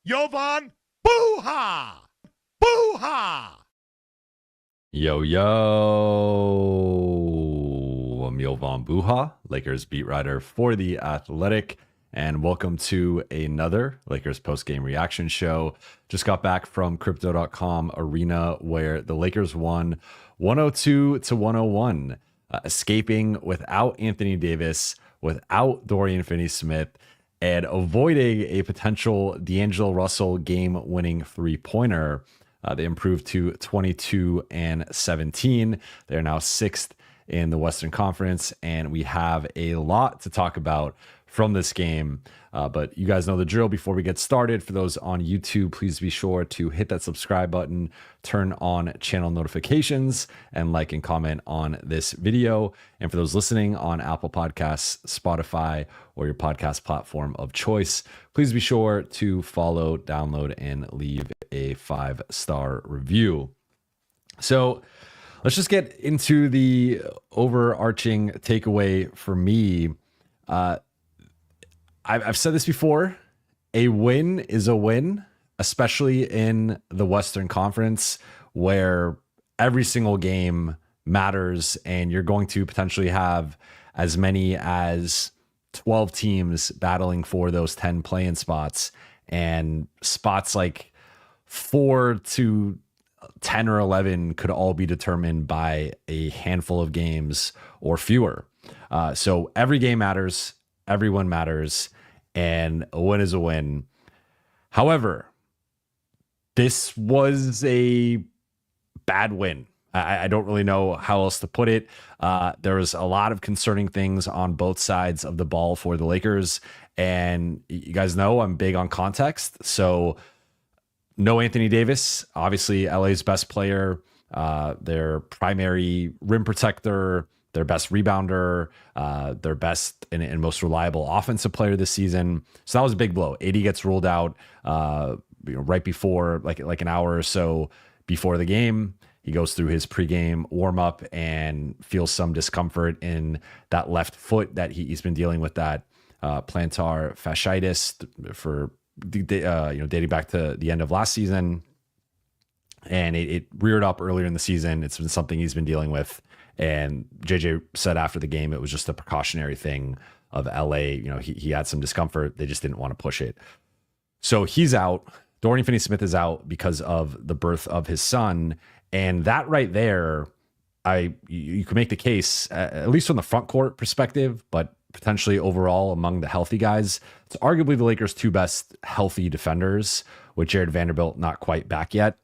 Jovan, Buha! Buha! Yo, I'm Jovan Buha, Lakers beat writer for The Athletic, and welcome to another Lakers post-game reaction show. Just got back from Crypto.com Arena, where the Lakers won 102-101, escaping without Anthony Davis, without Dorian Finney-Smith, and avoiding a potential D'Angelo Russell game-winning three-pointer. They improved to 22-17. They're now sixth in the Western Conference, and we have a lot to talk about from this game. But you guys know the drill. Before we get started, for those on YouTube, please be sure to hit that subscribe button, turn on channel notifications, and like and comment on this video. And for those listening on Apple Podcasts, Spotify, or your podcast platform of choice, please be sure to follow, download, and leave a 5-star review. So let's just get into the overarching takeaway for me. I've said this before, a win is a win, especially in the Western Conference, where every single game matters and you're going to potentially have as many as 12 teams battling for those 10 play-in spots, and spots like 4 to 10 or 11 could all be determined by a handful of games or fewer. So every game matters, everyone matters, and a win is a win. However, this was a bad win. I don't really know how else to put it. There was a lot of concerning things on both sides of the ball for the Lakers. And you guys know I'm big on context. So no Anthony Davis, obviously LA's best player, their primary rim protector, their best rebounder, their best and most reliable offensive player this season. So that was a big blow. AD gets ruled out right before, like an hour or so before the game. He goes through his pregame warm-up and feels some discomfort in that left foot that he's been dealing with, that plantar fasciitis for dating back to the end of last season. And it reared up earlier in the season. It's been something he's been dealing with. And JJ said after the game, it was just a precautionary thing of LA. He had some discomfort. They just didn't want to push it. So he's out. Dorian Finney-Smith is out because of the birth of his son. And that right there, you could make the case, at least from the front court perspective, but potentially overall among the healthy guys, it's arguably the Lakers' two best healthy defenders, with Jared Vanderbilt not quite back yet.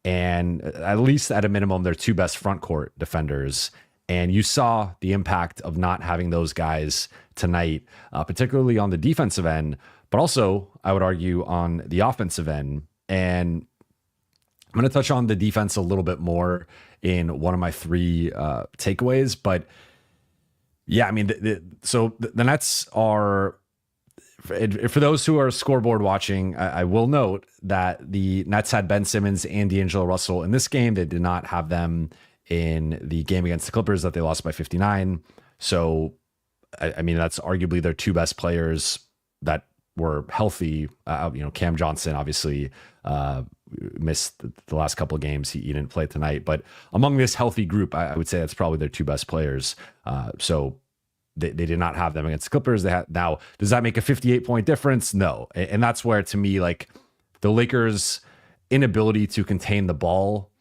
And at least at a minimum, they're two best front court defenders. And you saw the impact of not having those guys tonight, particularly on the defensive end, but also, I would argue, on the offensive end. And I'm going to touch on the defense a little bit more in one of my 3 takeaways. But yeah, I mean, so the Nets are, for those who are scoreboard watching, I will note that the Nets had Ben Simmons and D'Angelo Russell in this game. They did not have them in the game against the Clippers that they lost by 59. So, I mean, that's arguably their 2 best players that were healthy. Cam Johnson obviously missed the last couple of games. He didn't play tonight. But among this healthy group, I would say that's probably their 2 best players. So they did not have them against the Clippers. Now, does that make a 58-point difference? No. And that's where, to me, like, the Lakers' inability to contain the ball,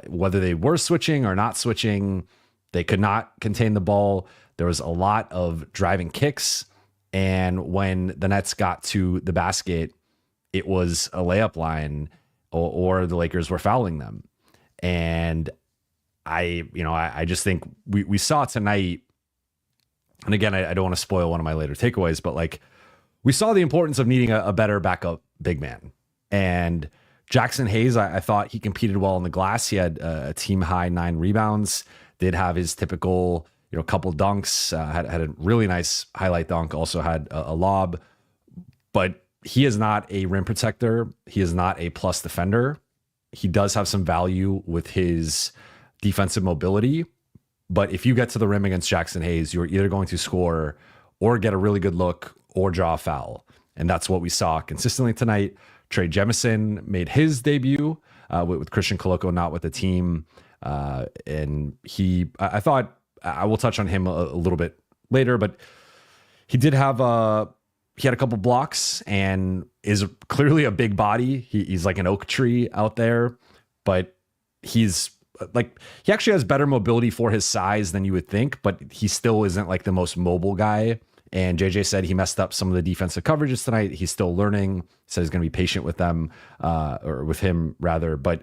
whether they were switching or not switching, they could not contain the ball. There was a lot of driving kicks. And when the Nets got to the basket, it was a layup line or the Lakers were fouling them. And I just think we saw tonight, and again, I don't want to spoil one of my later takeaways, but like, we saw the importance of needing a better backup big man. And Jackson Hayes, I thought he competed well on the glass. He had a team high 9 rebounds, did have his typical, couple dunks, had a really nice highlight dunk, also had a lob, but he is not a rim protector. He is not a plus defender. He does have some value with his defensive mobility, but if you get to the rim against Jackson Hayes, you're either going to score or get a really good look or draw a foul. And that's what we saw consistently tonight. Trey Jemison made his debut with Christian Coloco not with the team. And I thought, I will touch on him a little bit later, but he did have he had a couple blocks and is clearly a big body. He's like an oak tree out there, but he's like, he actually has better mobility for his size than you would think, but he still isn't like the most mobile guy. And JJ said he messed up some of the defensive coverages tonight. He's still learning. Said he's going to be patient with them, or with him rather. But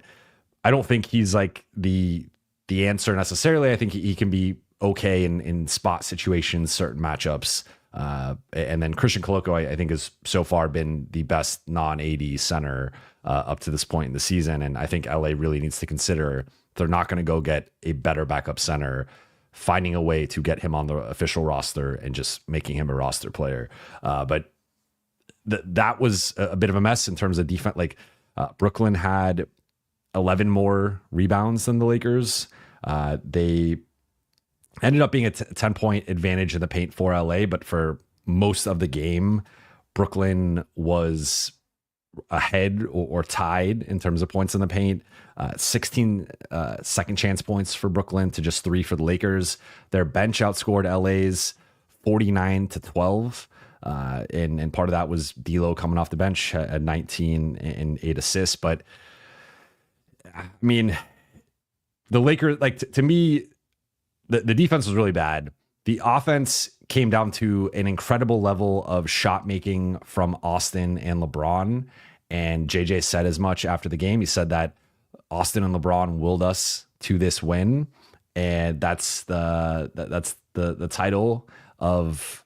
I don't think he's like the answer necessarily. I think he can be okay in spot situations, certain matchups. And then Christian Coloco, I think, has so far been the best non-AD center up to this point in the season. And I think LA really needs to consider, they're not going to go get a better backup center, finding a way to get him on the official roster and just making him a roster player. But that was a bit of a mess in terms of defense. Like Brooklyn had 11 more rebounds than the Lakers. They ended up being a 10-point advantage in the paint for LA, but for most of the game, Brooklyn was ahead or tied in terms of points in the paint. 16 second chance points for Brooklyn to just 3 for the Lakers. Their bench outscored LA's 49-12. And part of that was D'Lo coming off the bench at 19 and 8 assists. But I mean, the Lakers, like to me, the defense was really bad. The offense came down to an incredible level of shot making from Austin and LeBron. And JJ said as much after the game. He said that Austin and LeBron willed us to this win, and that's the title of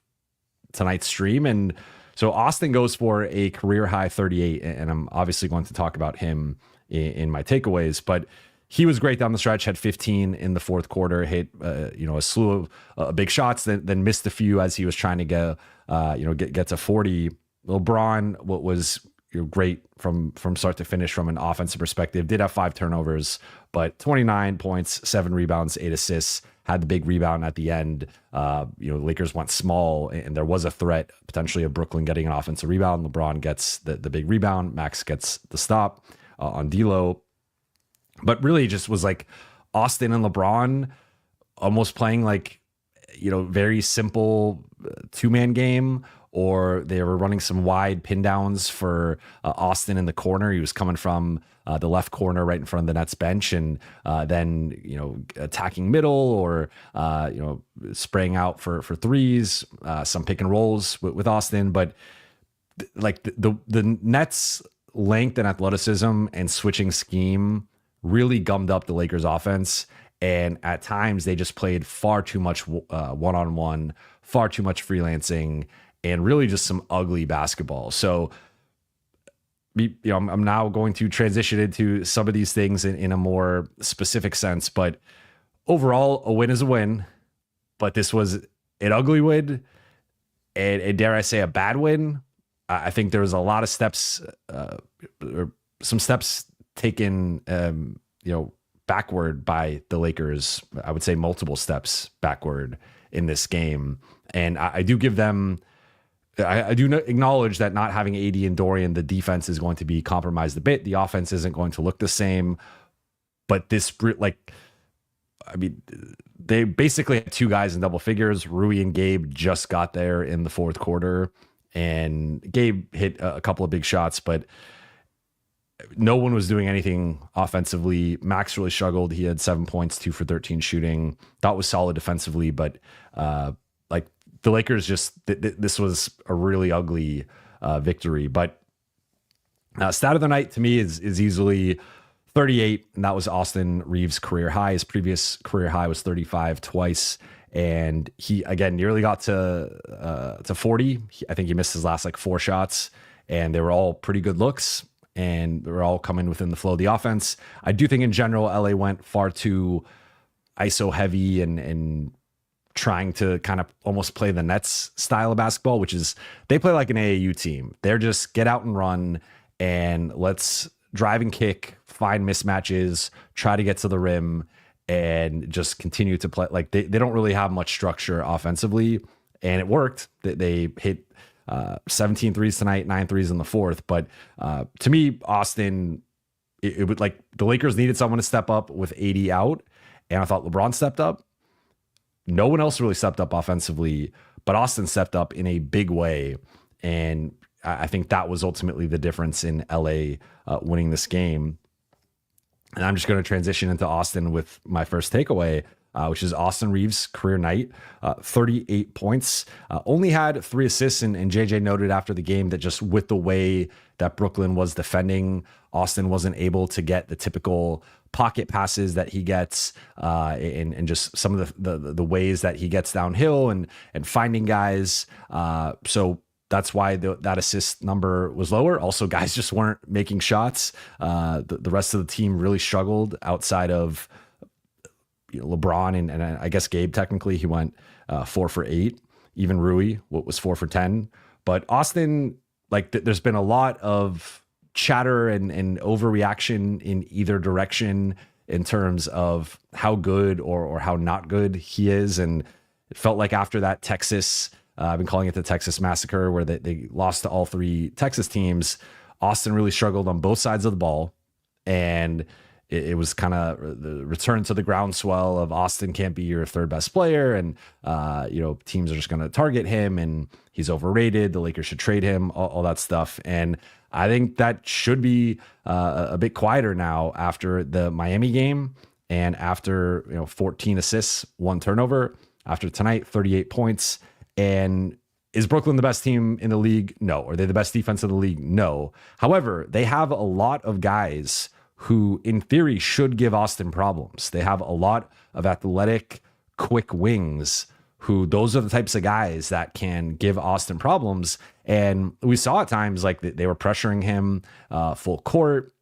tonight's stream. And so Austin goes for a career high 38, and I'm obviously going to talk about him in my takeaways, but he was great down the stretch, had 15 in the fourth quarter, hit a slew of big shots, then missed a few as he was trying to get to 40. LeBron, what was great from start to finish from an offensive perspective, did have 5 turnovers, but 29 points, 7 rebounds, 8 assists, had the big rebound at the end. The Lakers went small, and there was a threat potentially of Brooklyn getting an offensive rebound. LeBron gets the big rebound. Max gets the stop on D'Lo. But really just was like Austin and LeBron almost playing like, very simple 2-man game, or they were running some wide pin downs for Austin in the corner. He was coming from the left corner right in front of the Nets bench, and then, attacking middle or, spraying out for threes, some pick and rolls with Austin. But like the Nets' length and athleticism and switching scheme really gummed up the Lakers offense. And at times they just played far too much one-on-one, far too much freelancing, and really just some ugly basketball. So, I'm now going to transition into some of these things in a more specific sense. But overall, a win is a win. But this was an ugly win, and dare I say, a bad win. I think there was a lot of steps, or some steps taken, backward by the Lakers. I would say multiple steps backward in this game. And I do give them, I do acknowledge that not having AD and Dorian, the defense is going to be compromised a bit. The offense isn't going to look the same. But they basically had 2 guys in double figures. Rui and Gabe just got there in the fourth quarter. And Gabe hit a couple of big shots, but no one was doing anything offensively. Max really struggled. He had 7 points, 2 for 13 shooting. Thought was solid defensively, but the Lakers this was a really ugly victory. But stat of the night to me is easily 38, and that was Austin Reaves' career high. His previous career high was 35 twice, and he again nearly got to 40. I think he missed his last 4 shots, and they were all pretty good looks. And they're all coming within the flow of the offense. I do think in general, LA went far too ISO heavy and trying to kind of almost play the Nets style of basketball, which is they play like an AAU team. They're just get out and run and let's drive and kick, find mismatches, try to get to the rim, and just continue to play. Like they don't really have much structure offensively, and it worked. They hit 17 threes tonight, 9 threes in the fourth. But to me, Austin, it would like the Lakers needed someone to step up with 80 out. And I thought LeBron stepped up. No one else really stepped up offensively, but Austin stepped up in a big way. And I think that was ultimately the difference in LA winning this game. And I'm just going to transition into Austin with my first takeaway, which is Austin Reaves' career night, 38 points, only had 3 assists. And JJ noted after the game that just with the way that Brooklyn was defending, Austin wasn't able to get the typical pocket passes that he gets, and just some of the ways that he gets downhill and finding guys. So that's why that assist number was lower. Also, guys just weren't making shots. The rest of the team really struggled outside of LeBron and I guess Gabe. Technically, he went 4 for 8. Even Rui was 4 for 10. But Austin, like there's been a lot of chatter and overreaction in either direction in terms of how good or how not good he is. And it felt like after that Texas, I've been calling it the Texas Massacre, where they lost to all 3 Texas teams, Austin really struggled on both sides of the ball. And it was kind of the return to the groundswell of Austin can't be your 3rd best player. And, teams are just going to target him and he's overrated. The Lakers should trade him, all that stuff. And I think that should be a bit quieter now after the Miami game and after 14 assists, 1 turnover. After tonight, 38 points. And is Brooklyn the best team in the league? No. Are they the best defense in the league? No. However, they have a lot of guys who, in theory, should give Austin problems. They have a lot of athletic, quick wings who those are the types of guys that can give Austin problems. And we saw at times like they were pressuring him full court,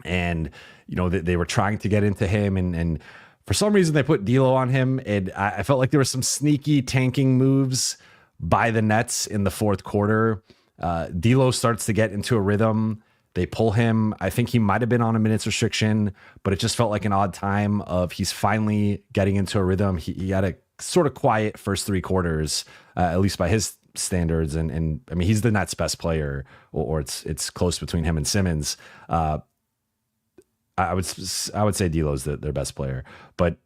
and they were trying to get into him, and for some reason they put D'Lo on him, and I felt like there were some sneaky tanking moves by the Nets in the fourth quarter. D'Lo starts to get into a rhythm. They pull him. I think he might have been on a minutes restriction, but it just felt like an odd time of he's finally getting into a rhythm. He had a sort of quiet first 3 quarters, at least by his standards. And I mean, he's the Nets' best player, or it's close between him and Simmons. I would say D'Lo's their best player, but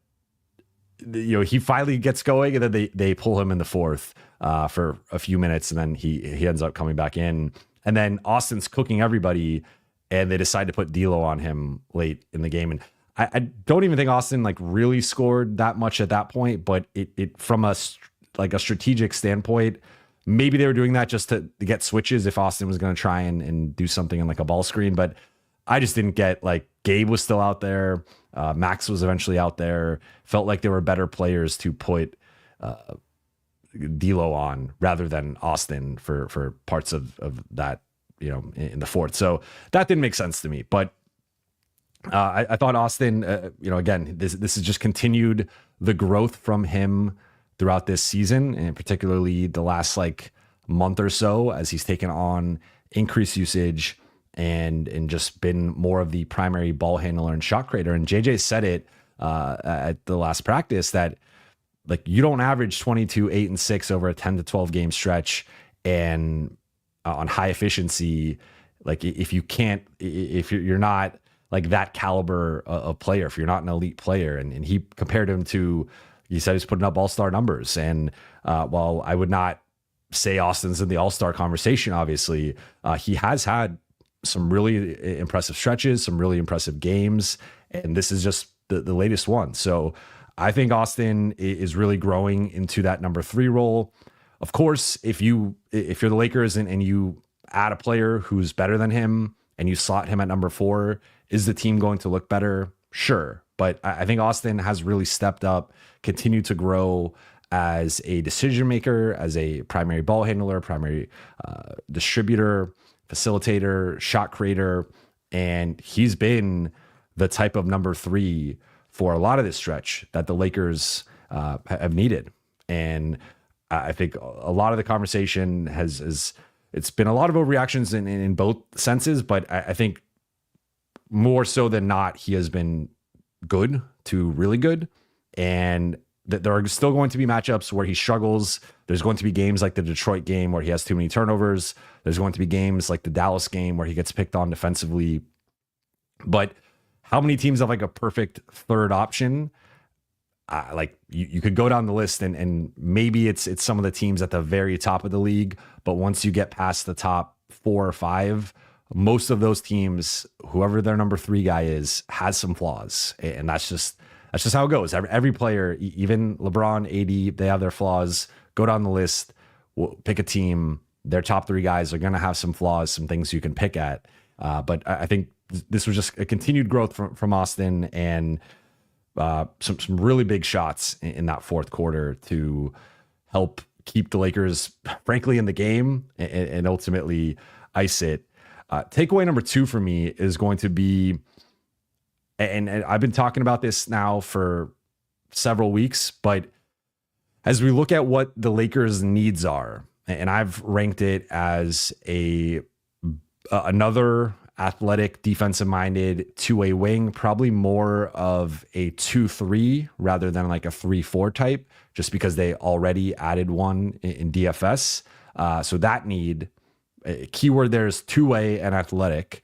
he finally gets going, and then they pull him in the fourth for a few minutes, and then he ends up coming back in, and then Austin's cooking everybody, and they decide to put D'Lo on him late in the game. And I don't even think Austin like really scored that much at that point, but it from a strategic standpoint, maybe they were doing that just to get switches if Austin was going to try and do something in like a ball screen. But I just didn't get, like, Gabe was still out there. Max was eventually out there. Felt like there were better players to put D'Lo on rather than Austin for parts of that, in the fourth. So that didn't make sense to me. But I thought Austin, again, this has just continued the growth from him throughout this season, and particularly the last month or so, as he's taken on increased usage and just been more of the primary ball handler and shot creator. And JJ said it at the last practice that you don't average 22, 8, and 6 over a 10 to 12 game stretch and on high efficiency. If you're not that caliber of player, if you're not an elite player, and he compared him to, he said he's putting up all-star numbers. And while I would not say Austin's in the all-star conversation, obviously, he has had some really impressive stretches, some really impressive games, and this is just the latest one. So I think Austin is really growing into that number 3 role. Of course, if you're the Lakers and you add a player who's better than him and you slot him at number 4, is the team going to look better? Sure. But I think Austin has really stepped up, continued to grow as a decision maker, as a primary ball handler, primary distributor, facilitator, shot creator, and he's been the type of number 3 for a lot of this stretch that the Lakers have needed. And I think a lot of the conversation it's been a lot of overreactions in both senses, but I think more so than not, he has been good to really good. And there are still going to be matchups where he struggles. There's going to be games like the Detroit game where he has too many turnovers. There's going to be games like the Dallas game where he gets picked on defensively. But how many teams have like a perfect third option? Like you could go down the list and maybe it's some of the teams at the very top of the league. But once you get past the top 4 or 5, most of those teams, whoever their number 3 guy is, has some flaws. And that's just how it goes. Every player, even LeBron, AD, they have their flaws. Go down the list, pick a team. Their top 3 guys are going to have some flaws, some things you can pick at. But I think this was just a continued growth from Austin, and some really big shots in that fourth quarter to help keep the Lakers, frankly, in the game and ultimately ice it. Takeaway number 2 for me is going to be, and I've been talking about this now for several weeks, but as we look at what the Lakers' needs are, and I've ranked it as another athletic, defensive-minded two-way wing, probably more of a 2-3 rather than like a 3-4 type, just because they already added one in DFS. So that need, keyword there is two-way and athletic.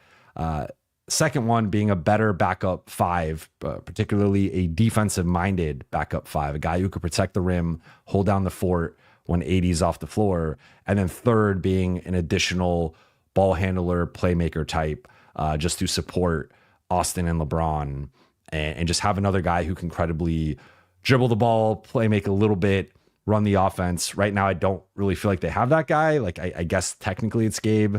Second one being a better backup 5, particularly a defensive-minded backup 5, a guy who could protect the rim, hold down the fort when AD's off the floor. And then third being an additional ball handler, playmaker type, just to support Austin and LeBron, and just have another guy who can credibly dribble the ball, play make a little bit, run the offense. Right now, I don't really feel like they have that guy. Like, I guess technically it's Gabe,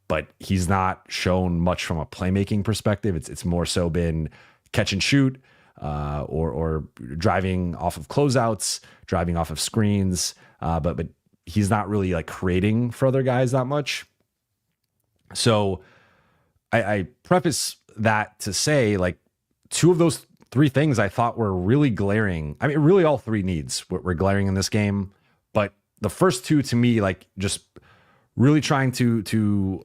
but he's not shown much from a playmaking perspective. It's more so been catch and shoot, or driving off of closeouts, driving off of screens. But he's not really like creating for other guys that much. So I preface that to say, like, 2 of those 3 things I thought were really glaring. I mean, really all 3 needs were glaring in this game, but the first 2 to me, like, just really trying to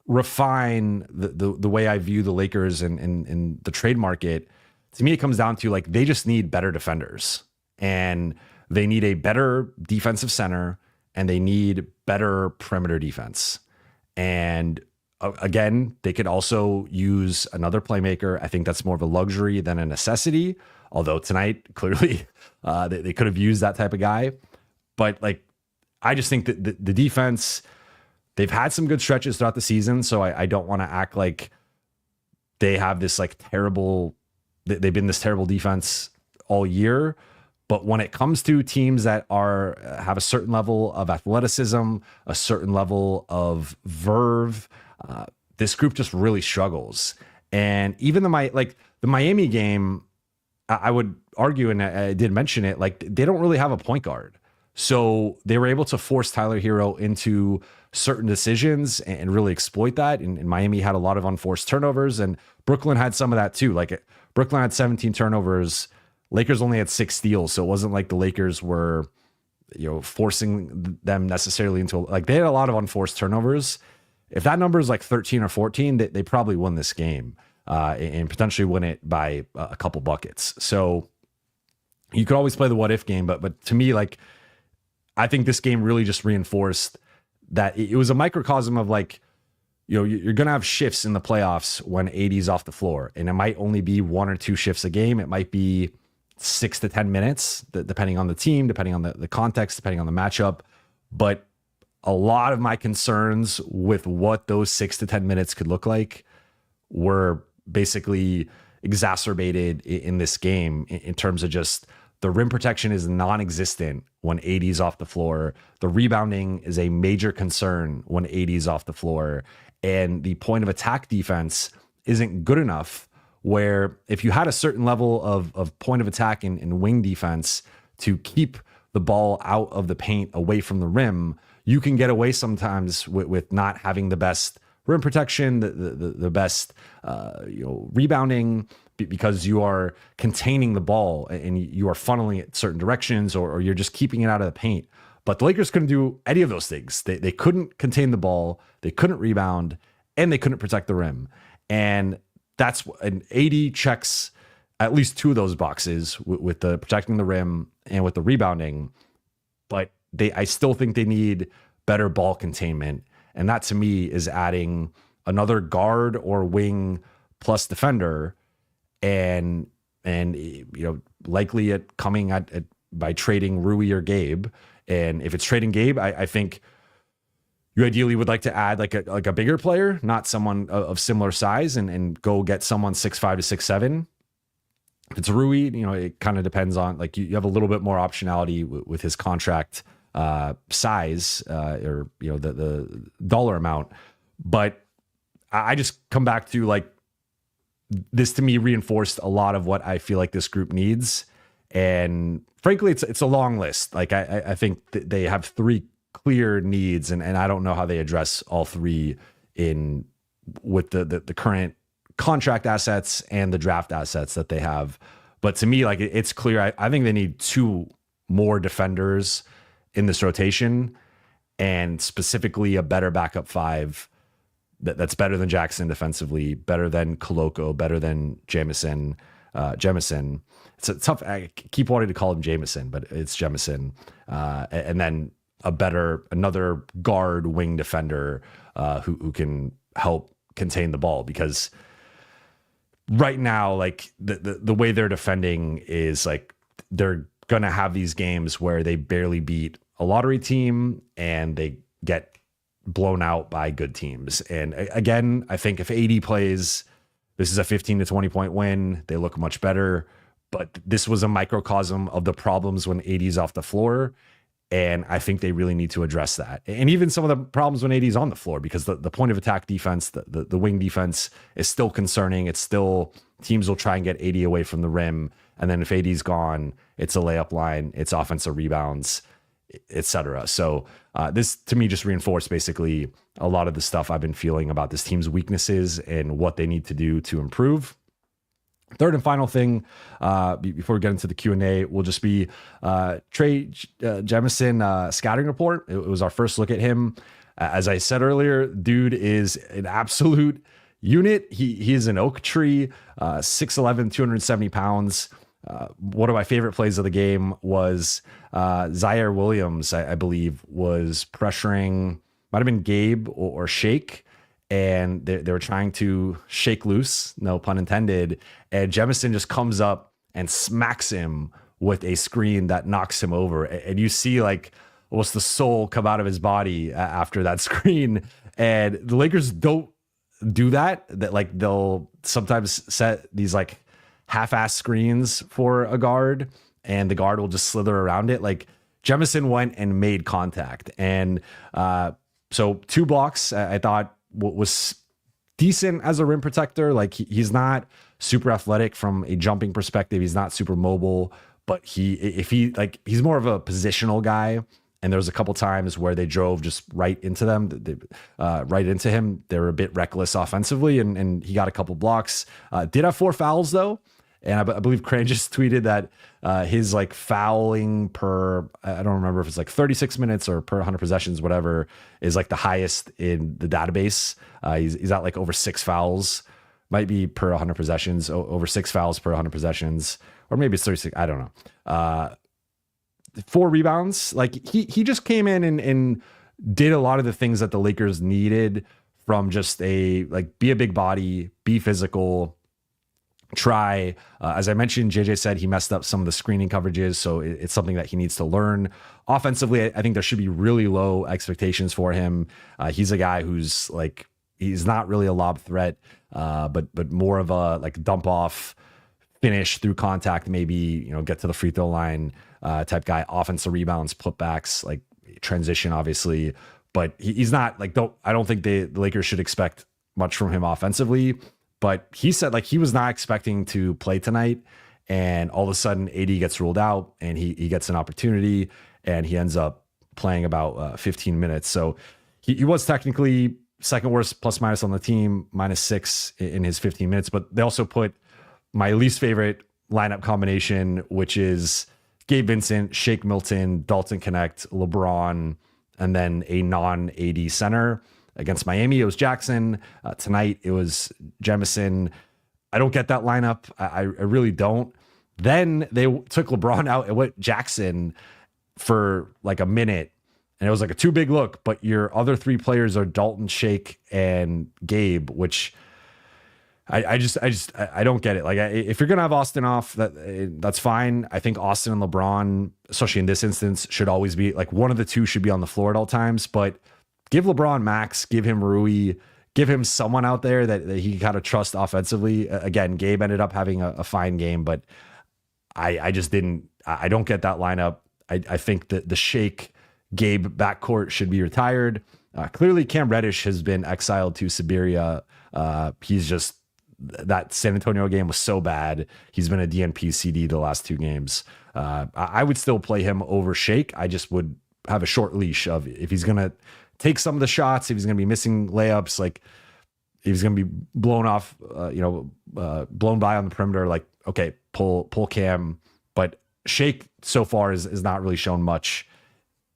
refine the way I view the Lakers and the trade market. To me, it comes down to, like, they just need better defenders, and they need a better defensive center, and they need better perimeter defense. And again, they could also use another playmaker. I think that's more of a luxury than a necessity. Although tonight, clearly, they could have used that type of guy. But, like, I just think that the defense, they've had some good stretches throughout the season. So I don't want to act like they have this, like, terrible, they've been this terrible defense all year. But when it comes to teams that have a certain level of athleticism, a certain level of verve, this group just really struggles. And even the Miami game, I would argue, and I did mention it, like, they don't really have a point guard. So they were able to force Tyler Hero into certain decisions and really exploit that. And Miami had a lot of unforced turnovers, and Brooklyn had some of that too. Like, Brooklyn had 17 turnovers. Lakers only had 6 steals, so it wasn't like the Lakers were, forcing them necessarily into, like, they had a lot of unforced turnovers. If that number is like 13 or 14, they probably won this game, and potentially win it by a couple buckets. So you could always play the what if game, but to me, like, I think this game really just reinforced that it was a microcosm of, like, you're going to have shifts in the playoffs when AD's off the floor, and it might only be 1 or 2 shifts a game. It might be 6 to 10 minutes, depending on the team, depending on the context, depending on the matchup. But a lot of my concerns with what those 6 to 10 minutes could look like were basically exacerbated in this game, in terms of just the rim protection is non-existent when AD's off the floor. The rebounding is a major concern when AD's off the floor. And the point of attack defense isn't good enough, where if you had a certain level of point of attack and wing defense to keep the ball out of the paint, away from the rim, you can get away sometimes with not having the best rim protection, the best rebounding, because you are containing the ball and you are funneling it certain directions, or you're just keeping it out of the paint. But the Lakers couldn't do any of those things. They couldn't contain the ball, they couldn't rebound, and they couldn't protect the rim. And that's an AD checks at least two of those boxes with the protecting the rim and with the rebounding. But I still think they need better ball containment. And that to me is adding another guard or wing plus defender, and likely it coming at by trading Rui or Gabe. And if it's trading Gabe, I think you ideally would like to add like a bigger player, not someone of similar size, and go get someone 6'5" to 6'7". If it's Rui, it kind of depends on, like, you have a little bit more optionality with his contract size, or the dollar amount. But I just come back to, like, this to me reinforced a lot of what I feel like this group needs. And frankly, it's a long list. Like, I think they have three clear needs, and I don't know how they address all three with the current contract assets and the draft assets that they have. But to me, like, it's clear. I think they need two more defenders in this rotation, and specifically a better backup five that's better than Jackson defensively, better than Koloko, better than Jemison. It's a tough. I keep wanting to call him Jamison, but it's Jemison. And then another guard wing defender who can help contain the ball, because right now, like, the way they're defending is, like, they're gonna have these games where they barely beat a lottery team and they get blown out by good teams. And again, I think if AD plays, this is a 15 to 20 point win. They look much better, but this was a microcosm of the problems when AD's off the floor. And I think they really need to address that. And even some of the problems when AD's on the floor, because the point of attack defense, the wing defense is still concerning. It's still, teams will try and get AD away from the rim. And then if AD's gone, it's a layup line, it's offensive rebounds, etc. So this to me just reinforced basically a lot of the stuff I've been feeling about this team's weaknesses and what they need to do to improve. Third and final thing, before we get into the Q&A, will just be Trey Jemison scouting report. It was our first look at him. As I said earlier, dude is an absolute unit. He is an oak tree, 6'11", 270 pounds. One of my favorite plays of the game was Zaire Williams, I believe, was pressuring, might have been Gabe or Shake, and they were trying to shake loose, no pun intended, and Jemison just comes up and smacks him with a screen that knocks him over. And you see, like, almost the soul come out of his body after that screen. And the Lakers don't do that. That, like, they'll sometimes set these, like, half-ass screens for a guard, and the guard will just slither around it. Like, Jemison went and made contact. And so 2 blocks, I thought was decent as a rim protector. Like, he's not super athletic from a jumping perspective. He's not super mobile, but he's more of a positional guy. And there was a couple times where they drove just right into him. They were a bit reckless offensively, and he got a couple blocks. Did have 4 fouls though. And I believe Crane just tweeted that his, like, fouling per, I don't remember if it's like 36 minutes or per 100 possessions, whatever, is like the highest in the database. He's at like over 6 fouls, might be per 100 possessions, over 6 fouls per 100 possessions, or maybe it's 36. I don't know. 4 rebounds. Like, he just came in and did a lot of the things that the Lakers needed from just be a big body, be physical, try. As I mentioned, JJ said he messed up some of the screening coverages, so it's something that he needs to learn. Offensively, I think there should be really low expectations for him. He's a guy who's, like, he's not really a lob threat, but more of a, like, dump off, finish through contact, maybe, get to the free throw line type guy. Offensive rebounds, putbacks, like, transition, obviously, but he's not, like, I don't think the Lakers should expect much from him offensively. But he said, like, he was not expecting to play tonight, and all of a sudden AD gets ruled out, and he gets an opportunity, and he ends up playing about 15 minutes. So he was technically second worst plus minus on the team, -6 in his 15 minutes. But they also put my least favorite lineup combination, which is Gabe Vincent, Shake Milton, Dalton Connect, LeBron, and then a non-AD center. Against Miami, it was Jackson. Tonight, it was Jemison. I don't get that lineup. I really don't. Then they took LeBron out and went Jackson for like a minute. And it was like a too big look, but your other three players are Dalton, Shake, and Gabe, which I don't get it. Like, if you're gonna have Austin off, that's fine. I think Austin and LeBron, especially in this instance, should always be like one of the two should be on the floor at all times. But give LeBron max, give him Rui, give him someone out there that he can kind of trust offensively. Again, Gabe ended up having a fine game, but I just didn't. I don't get that lineup. I think that the Shake Gabe backcourt should be retired. Clearly, Cam Reddish has been exiled to Siberia. He's just, that San Antonio game was so bad. He's been a DNP CD the last two games. I would still play him over Shake. I just would have a short leash of, if he's going to take some of the shots, if he's going to be missing layups, like if he's going to be blown off, blown by on the perimeter, like, okay, pull Cam. But Shake so far is not really shown much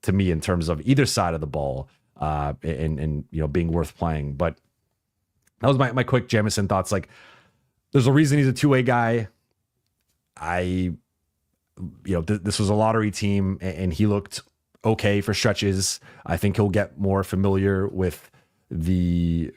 to me in terms of either side of the ball, and being worth playing. But that was my quick Jemison thoughts. Like, there's a reason he's a two-way guy. This was a lottery team, and he looked okay for stretches. I think he'll get more familiar with the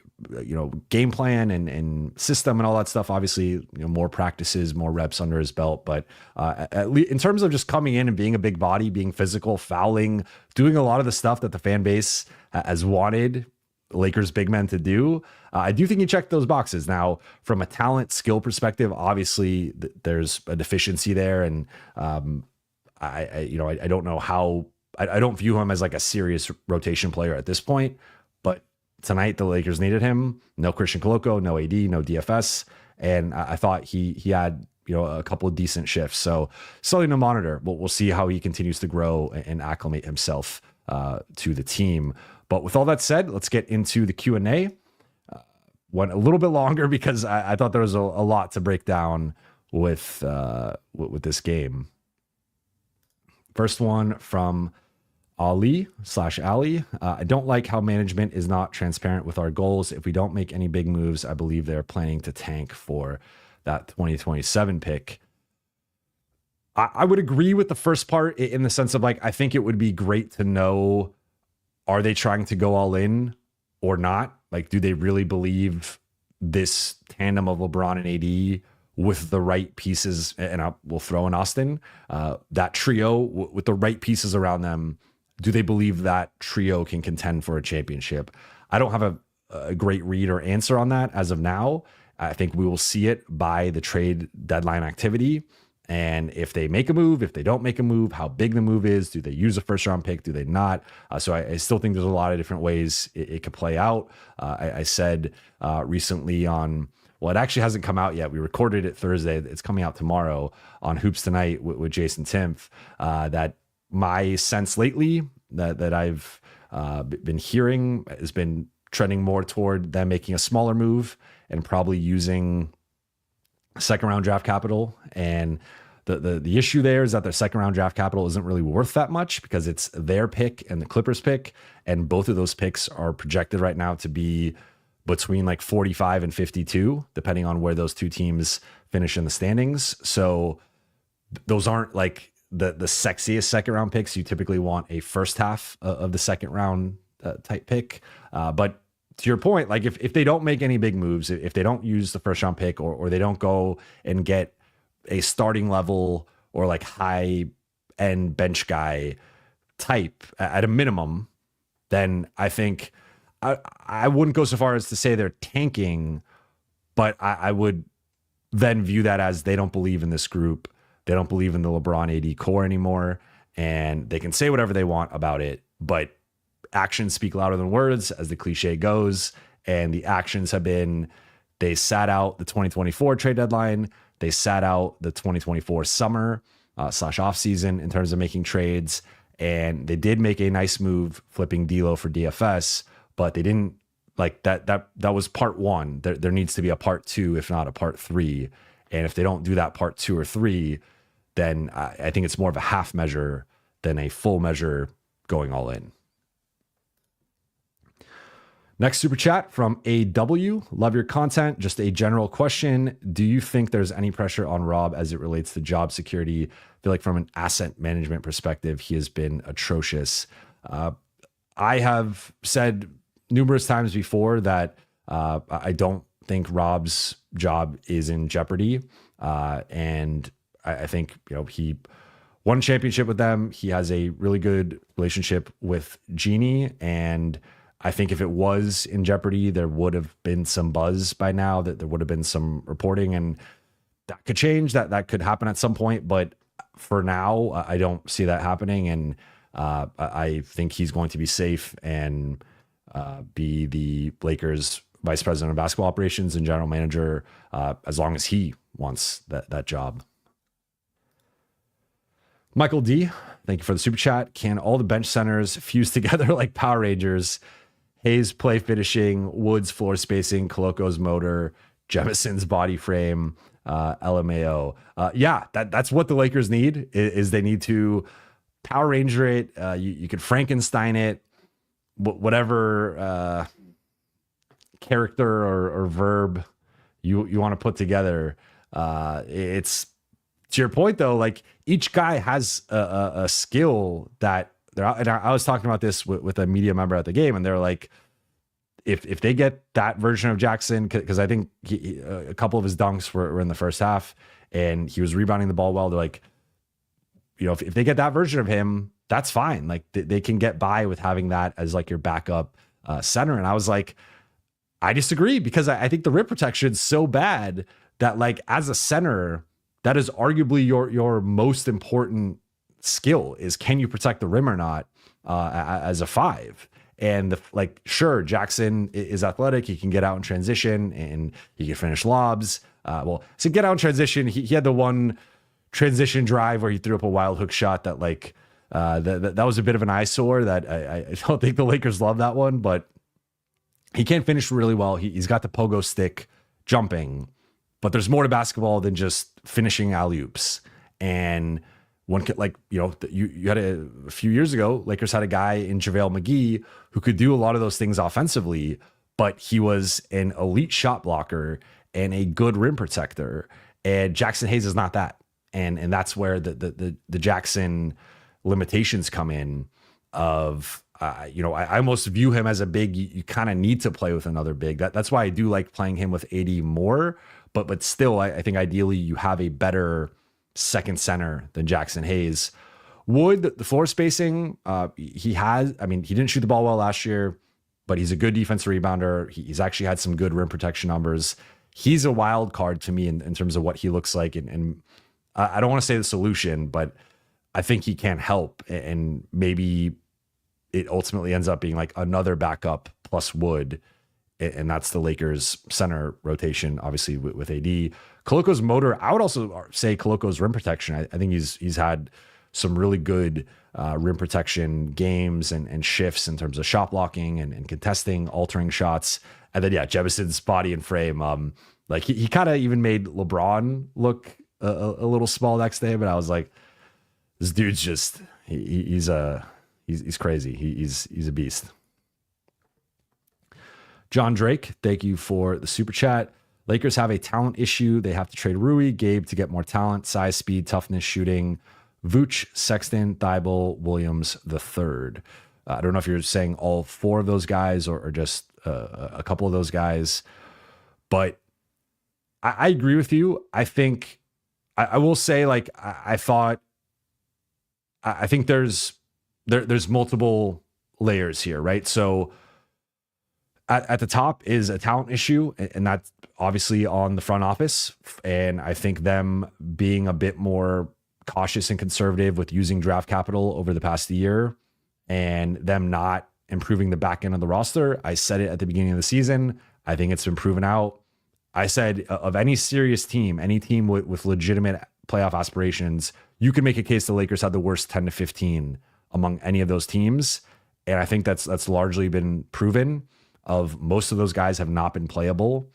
game plan and system and all that stuff. Obviously, more practices, more reps under his belt. But at least in terms of just coming in and being a big body, being physical, fouling, doing a lot of the stuff that the fan base has wanted Lakers big men to do, I do think he checked those boxes. Now, from a talent skill perspective, obviously there's a deficiency there, and I don't know how. I don't view him as like a serious rotation player at this point. But tonight the Lakers needed him. No Christian Coloco, no AD, no DFS, and I thought he had a couple of decent shifts. So something to monitor. We'll see how he continues to grow and acclimate himself to the team. But with all that said, let's get into the Q&A. Went a little bit longer because I thought there was a lot to break down with this game. First one from Ali/Ali. I don't like how management is not transparent with our goals. If we don't make any big moves, I believe they're planning to tank for that 2027 pick. I would agree with the first part in the sense of, like, I think it would be great to know, are they trying to go all in or not? Like, do they really believe this tandem of LeBron and AD with the right pieces? And we'll throw in Austin, that trio with the right pieces around them. Do they believe that trio can contend for a championship? I don't have a great read or answer on that as of now. I think we will see it by the trade deadline activity. And if they make a move, if they don't make a move, how big the move is, do they use a first round pick? Do they not? So I still think there's a lot of different ways it could play out. I said recently on, well, it actually hasn't come out yet. We recorded it Thursday. It's coming out tomorrow on Hoops Tonight with Jason Timpf, that my sense lately that I've been hearing has been trending more toward them making a smaller move and probably using second round draft capital. And the issue there is that their second round draft capital isn't really worth that much because it's their pick and the Clippers pick. And both of those picks are projected right now to be between like 45 and 52, depending on where those two teams finish in the standings. So those aren't like the sexiest second round picks. You typically want a first half of the second round type pick. But to your point, like if they don't make any big moves, if they don't use the first round pick or they don't go and get a starting level or like high end bench guy type at a minimum, then I think I wouldn't go so far as to say they're tanking, but I would then view that as they don't believe in this group. They don't believe in the LeBron AD core anymore, and they can say whatever they want about it, but actions speak louder than words, as the cliche goes. And the actions have been, they sat out the 2024 trade deadline. They sat out the 2024 summer / off season in terms of making trades. And they did make a nice move flipping D'Lo for DFS, but they didn't like that. That was part one. There needs to be a part two, if not a part three. And if they don't do that part 2 or 3, then I think it's more of a half measure than a full measure going all in. Next super chat from AW. Love your content. Just a general question. Do you think there's any pressure on Rob as it relates to job security? I feel like from an asset management perspective, he has been atrocious. I have said numerous times before that I don't think Rob's job is in jeopardy. And I think, he won a championship with them. He has a really good relationship with Jeannie. And I think if it was in jeopardy, there would have been some buzz by now, that there would have been some reporting, and that could change. That could happen at some point. But for now, I don't see that happening. And I think he's going to be safe and be the Lakers vice president of basketball operations and general manager as long as he wants that job. Michael D, thank you for the super chat. Can all the bench centers fuse together like Power Rangers? Hayes play finishing, Woods floor spacing, Coloco's motor, Jemison's body frame, LMAO. Yeah, that's what the Lakers need. Is they need to Power Ranger it. You could Frankenstein it, whatever character or verb you want to put together. It's to your point though. Like each guy has a skill that. And I was talking about this with a media member at the game, and they're like, if they get that version of Jackson, because I think a couple of his dunks were in the first half, and he was rebounding the ball well. They're like, if they get that version of him, that's fine. Like they can get by with having that as like your backup center. And I was like, I disagree, because I think the rim protection is so bad that like as a center, that is arguably your most important skill is, can you protect the rim or not as a five? And sure, Jackson is athletic. He can get out in transition and he can finish lobs. So get out in transition. He had the one transition drive where he threw up a wild hook shot that that was a bit of an eyesore that I don't think the Lakers love that one, but he can finish really well. He's got the pogo stick jumping, but there's more to basketball than just finishing alley-oops. And one could you had a few years ago, Lakers had a guy in JaVale McGee who could do a lot of those things offensively, but he was an elite shot blocker and a good rim protector. And Jackson Hayes is not that. And that's where the Jackson limitations come in of, I almost view him as a big, you kind of need to play with another big. That's why I do like playing him with AD more, but still, I think ideally you have a better second center than Jackson Hayes. Wood, the floor spacing, he didn't shoot the ball well last year, but he's a good defensive rebounder. He's actually had some good rim protection numbers. He's a wild card to me in terms of what he looks like. And I don't want to say the solution, but I think he can help. And maybe it ultimately ends up being like another backup plus Wood. And that's the Lakers center rotation, obviously with AD. Coloco's motor, I would also say Coloco's rim protection. I think he's had some really good rim protection games and shifts in terms of shot blocking and contesting, altering shots. And then, Jemison's body and frame. He kind of even made LeBron look a little small next day, but I was like, this dude's just, he's crazy. He's a beast. John Drake, thank you for the super chat. Lakers have a talent issue. They have to trade Rui, Gabe to get more talent, size, speed, toughness, shooting. Vooch, Sexton, Thibault, Williams the third. I don't know if you're saying all four of those guys or just a couple of those guys, but I agree with you. I think I will say, I think there's multiple layers here, right? So at the top is a talent issue, and that's obviously on the front office. And I think them being a bit more cautious and conservative with using draft capital over the past year and them not improving the back end of the roster. I said it at the beginning of the season. I think it's been proven out. I said of any serious team, any team with legitimate playoff aspirations, you can make a case the Lakers had the worst 10 to 15 among any of those teams. And I think that's largely been proven. Of most of those guys have not been playable.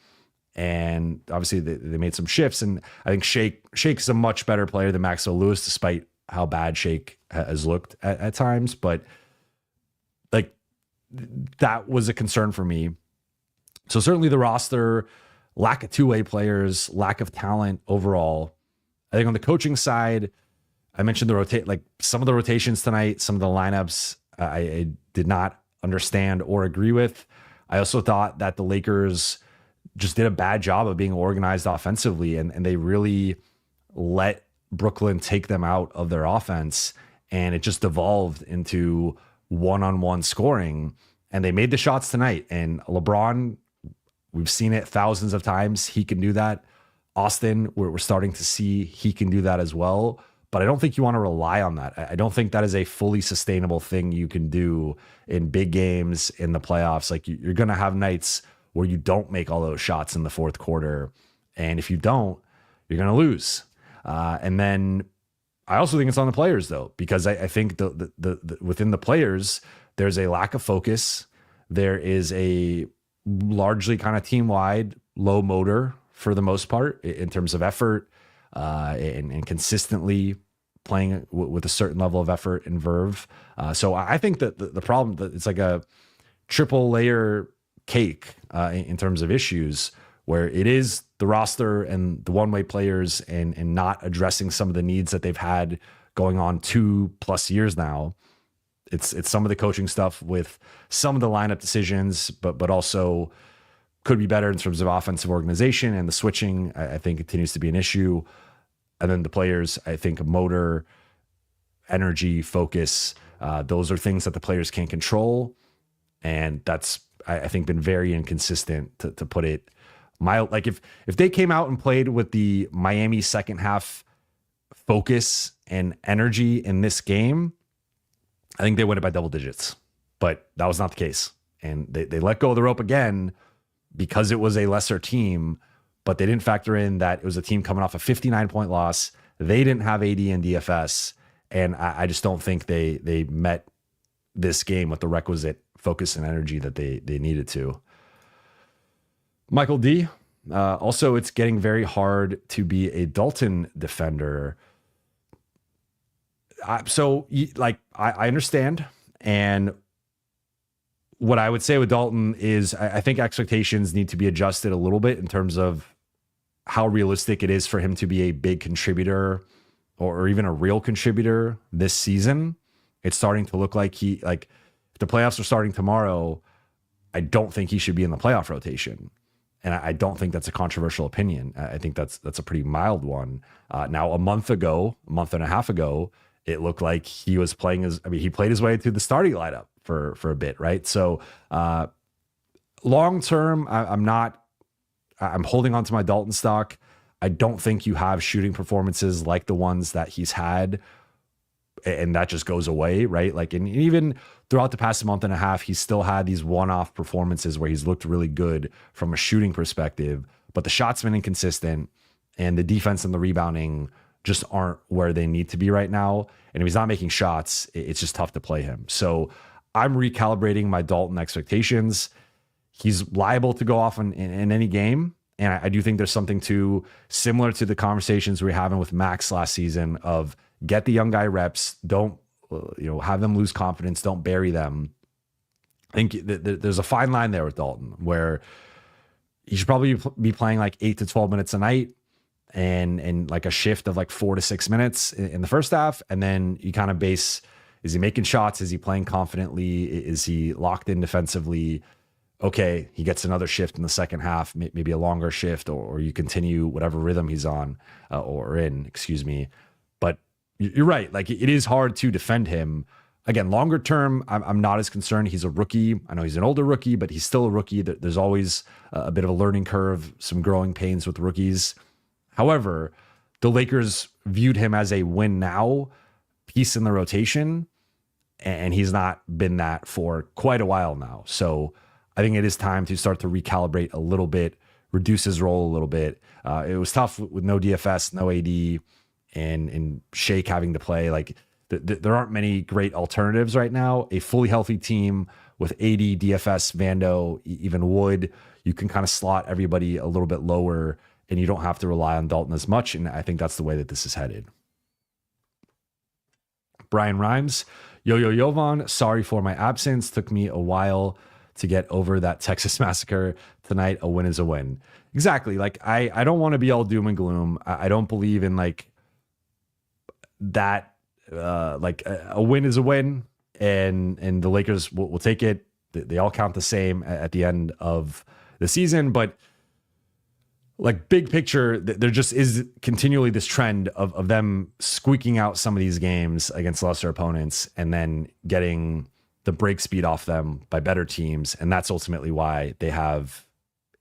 And obviously they made some shifts. And I think Shake's a much better player than Maxwell Lewis, despite how bad Shake has looked at times. But that was a concern for me. So certainly the roster, lack of two-way players, lack of talent overall. I think on the coaching side, I mentioned some of the rotations tonight, some of the lineups I did not understand or agree with. I also thought that the Lakers just did a bad job of being organized offensively, and they really let Brooklyn take them out of their offense, and it just devolved into one-on-one scoring. And they made the shots tonight, and LeBron, we've seen it thousands of times. He can do that. Austin, we're starting to see he can do that as well. But I don't think you want to rely on that. I don't think that is a fully sustainable thing you can do in big games in the playoffs. Like, you're going to have nights where you don't make all those shots in the fourth quarter. And if you don't, you're going to lose. And then I also think it's on the players, though, because I think the within the players, there's a lack of focus. There is a largely kind of team-wide low motor for the most part in terms of effort, and consistently playing with a certain level of effort and verve. So I think that the problem, that it's like a triple layer cake in terms of issues, where it is the roster and the one-way players and not addressing some of the needs that they've had going on 2+ years now. It's some of the coaching stuff with some of the lineup decisions, but also could be better in terms of offensive organization, and the switching, I think, continues to be an issue. And then the players, I think, motor, energy, focus, those are things that the players can't control. And that's, I think, been very inconsistent, to put it mild. Like, if they came out and played with the Miami second half focus and energy in this game, I think they win it by double digits. But that was not the case. And they let go of the rope again because it was a lesser team, but they didn't factor in that it was a team coming off a 59-point loss. They didn't have AD and DFS. And I just don't think they met this game with the requisite focus and energy that they needed to. Michael D. Also, it's getting very hard to be a Dalton defender. I understand. And what I would say with Dalton is I think expectations need to be adjusted a little bit in terms of how realistic it is for him to be a big contributor or even a real contributor this season. It's starting to look like if the playoffs are starting tomorrow, I don't think he should be in the playoff rotation. And I don't think that's a controversial opinion. I think that's a pretty mild one. Now, a month and a half ago, it looked like he was he played his way to the starting lineup for a bit, right? So long term, I'm holding on to my Dalton stock. I don't think you have shooting performances like the ones that he's had, and that just goes away, right? Like, and even throughout the past month and a half, he's still had these one-off performances where he's looked really good from a shooting perspective, but the shots been inconsistent, and the defense and the rebounding just aren't where they need to be right now. And if he's not making shots, it's just tough to play him. So I'm recalibrating my Dalton expectations. He's liable to go off in any game. And I do think there's something similar to the conversations we were having with Max last season of get the young guy reps, don't have them lose confidence, don't bury them. I think there's a fine line there with Dalton where he should probably be playing like 8 to 12 minutes a night and like a shift of like 4 to 6 minutes in the first half. And then you kind of base, is he making shots? Is he playing confidently? Is he locked in defensively? Okay, he gets another shift in the second half, maybe a longer shift, or you continue whatever rhythm he's on or in, excuse me. But you're right. Like, it is hard to defend him. Again, longer term, I'm not as concerned. He's a rookie. I know he's an older rookie, but he's still a rookie. There's always a bit of a learning curve, some growing pains with rookies. However, the Lakers viewed him as a win now piece in the rotation, and he's not been that for quite a while now. So I think it is time to start to recalibrate a little bit, reduce his role a little bit. It was tough with no DFS, no AD, and Shake having to play. Like, there aren't many great alternatives right now. A fully healthy team with AD, DFS, Vando, even Wood, you can kind of slot everybody a little bit lower, and you don't have to rely on Dalton as much. And I think that's the way that this is headed. Brian Rhymes, Jovan, sorry for my absence. Took me a while to get over that Texas massacre. Tonight, a win is a win. Exactly. Like, I don't want to be all doom and gloom. I don't believe in like that. Like a win is a win, and the Lakers will take it. They all count the same at the end of the season. But like big picture, there just is continually this trend of them squeaking out some of these games against lesser opponents and then getting the break speed off them by better teams. And that's ultimately why they have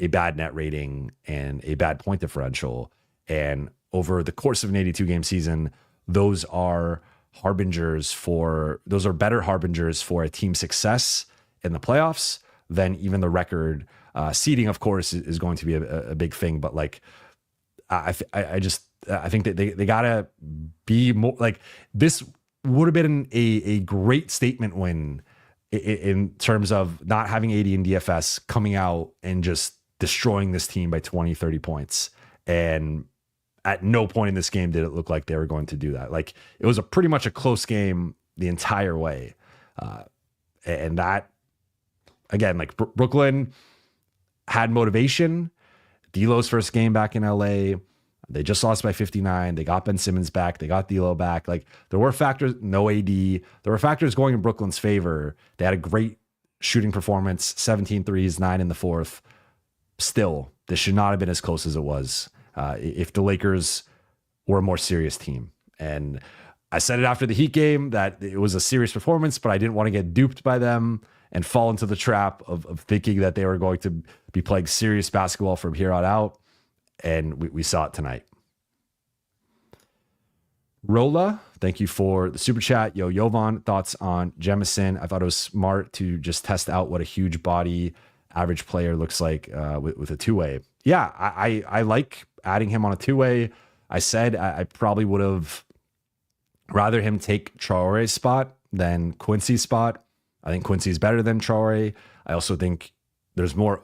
a bad net rating and a bad point differential. And over the course of an 82 game season, those are better harbingers for a team's success in the playoffs than even the record. Seeding, of course, is going to be a big thing, but like, I think that they gotta be more like, this would have been a great statement win in terms of not having AD and DFS coming out and just destroying this team by 20, 30 points. And at no point in this game did it look like they were going to do that. Like, it was pretty much a close game the entire way. And that, again, like Brooklyn had motivation. D'Lo's first game back in LA. They just lost by 59. They got Ben Simmons back. They got D'Lo back. Like, there were factors, no AD. There were factors going in Brooklyn's favor. They had a great shooting performance, 17 threes, 9 in the fourth. Still, this should not have been as close as it was if the Lakers were a more serious team. And I said it after the Heat game that it was a serious performance, but I didn't want to get duped by them and fall into the trap of thinking that they were going to be playing serious basketball from here on out. And we saw it tonight. Rolla, thank you for the super chat. Jovan, thoughts on Jemison? I thought it was smart to just test out what a huge body average player looks like with a two-way. Yeah, I like adding him on a two-way. I said I probably would have rather him take Traore's spot than Quincy's spot. I think Quincy's better than Traore. I also think there's more.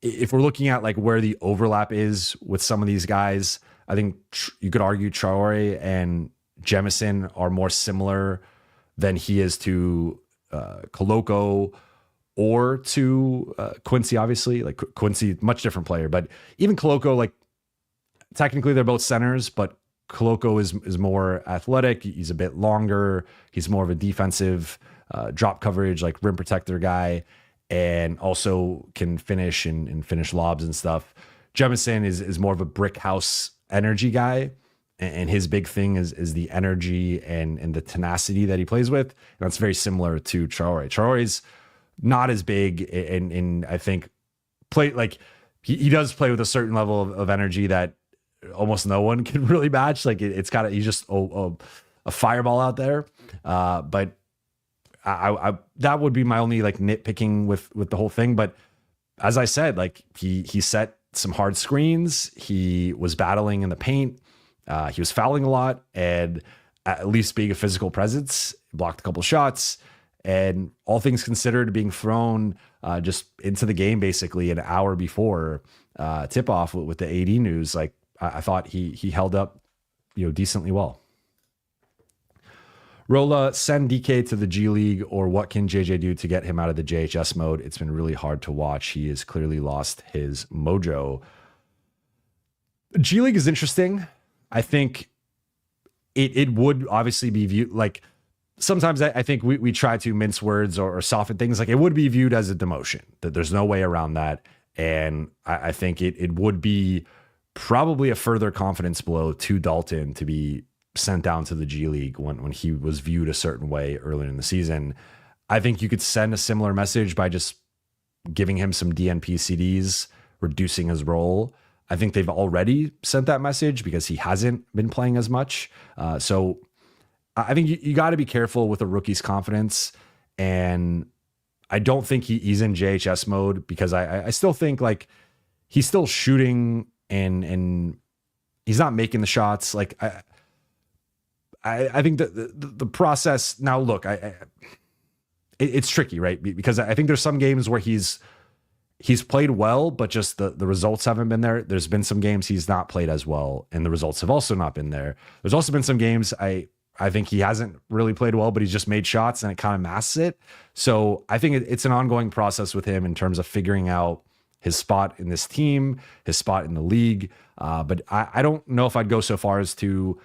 If we're looking at like where the overlap is with some of these guys, I think you could argue Traore and Jemison are more similar than he is to Koloko or to Quincy, obviously. Like Quincy, much different player, but even Koloko, like technically they're both centers, but Koloko is more athletic. He's a bit longer. He's more of a defensive drop coverage, like rim protector guy, and also can finish and finish lobs and stuff. Jemison is more of a brick house energy guy, and his big thing is the energy and the tenacity that he plays with. And that's very similar to Traore. Traore's not as big, and I think play like he does play with a certain level of energy that almost no one can really match. Like he's just a fireball out there. But I that would be my only like nitpicking with the whole thing. But as I said, like he set some hard screens. He was battling in the paint. He was fouling a lot, and at least being a physical presence, blocked a couple shots, and all things considered, being thrown just into the game basically an hour before tip off with the AD news. Like I thought he held up, decently well. Rolla, send DK to the G League, or what can JJ do to get him out of the JHS mode? It's been really hard to watch. He has clearly lost his mojo. G League is interesting. I think it would obviously be viewed like sometimes I think we try to mince words or soften things. Like it would be viewed as a demotion, that there's no way around that. And I think it would be probably a further confidence blow to Dalton to be sent down to the G League when he was viewed a certain way earlier in the season. I think you could send a similar message by just giving him some DNP CDs, reducing his role. I think they've already sent that message because he hasn't been playing as much. So I think you got to be careful with a rookie's confidence. And I don't think he's in JHS mode because I still think like he's still shooting and he's not making the shots. Like I think that the process now, look, it's tricky, right? Because I think there's some games where he's played well, but just the results haven't been there. There's been some games he's not played as well, and the results have also not been there. There's also been some games I I think he hasn't really played well, but he's just made shots and it kind of masks it. So I think it's an ongoing process with him in terms of figuring out his spot in this team, his spot in the league. But I don't know if I'd go so far as to,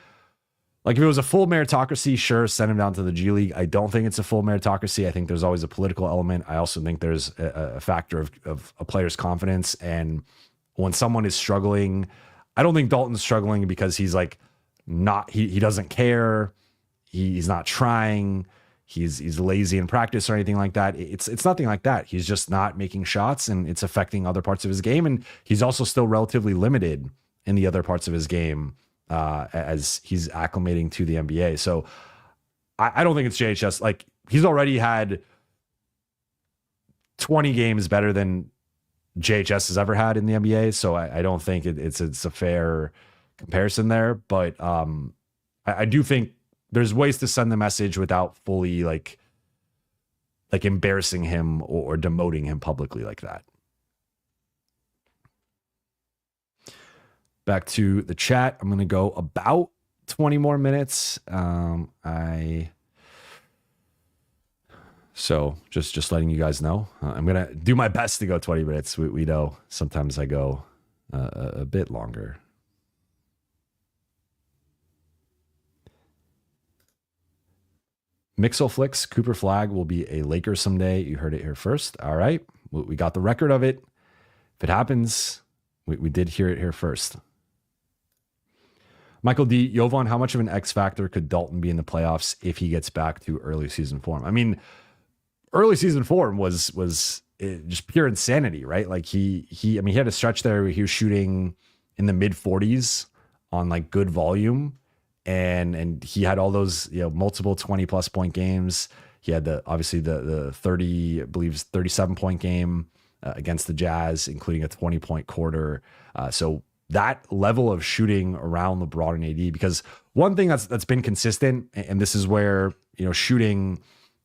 like, if it was a full meritocracy, sure, send him down to the G League. I don't think it's a full meritocracy. I think there's always a political element. I also think there's a factor of a player's confidence. And when someone is struggling, I don't think Dalton's struggling because he's like not, he doesn't care. He's not trying. He's lazy in practice or anything like that. It's nothing like that. He's just not making shots and it's affecting other parts of his game. And he's also still relatively limited in the other parts of his game as he's acclimating to the NBA. So I don't think it's JHS. Like, he's already had 20 games better than JHS has ever had in the NBA. So I don't think it's a fair comparison there. But I do think there's ways to send the message without fully like embarrassing him or demoting him publicly like that. Back to the chat. I'm going to go about 20 more minutes. So just letting you guys know, I'm going to do my best to go 20 minutes. We know sometimes I go a bit longer. Mixelflix, Cooper Flag will be a Laker someday. You heard it here first. All right. We got the record of it. If it happens, we did hear it here first. Michael D. Jovan, how much of an X factor could Dalton be in the playoffs if he gets back to early season form? I mean, early season form was just pure insanity, right? Like he had a stretch there where he was shooting in the mid 40s on like good volume. And he had all those, multiple 20+ point games. He had obviously the 30, I believe 37 point game against the Jazz, including a 20-point quarter. So that level of shooting around LeBron and AD, because one thing that's been consistent, and this is where, shooting,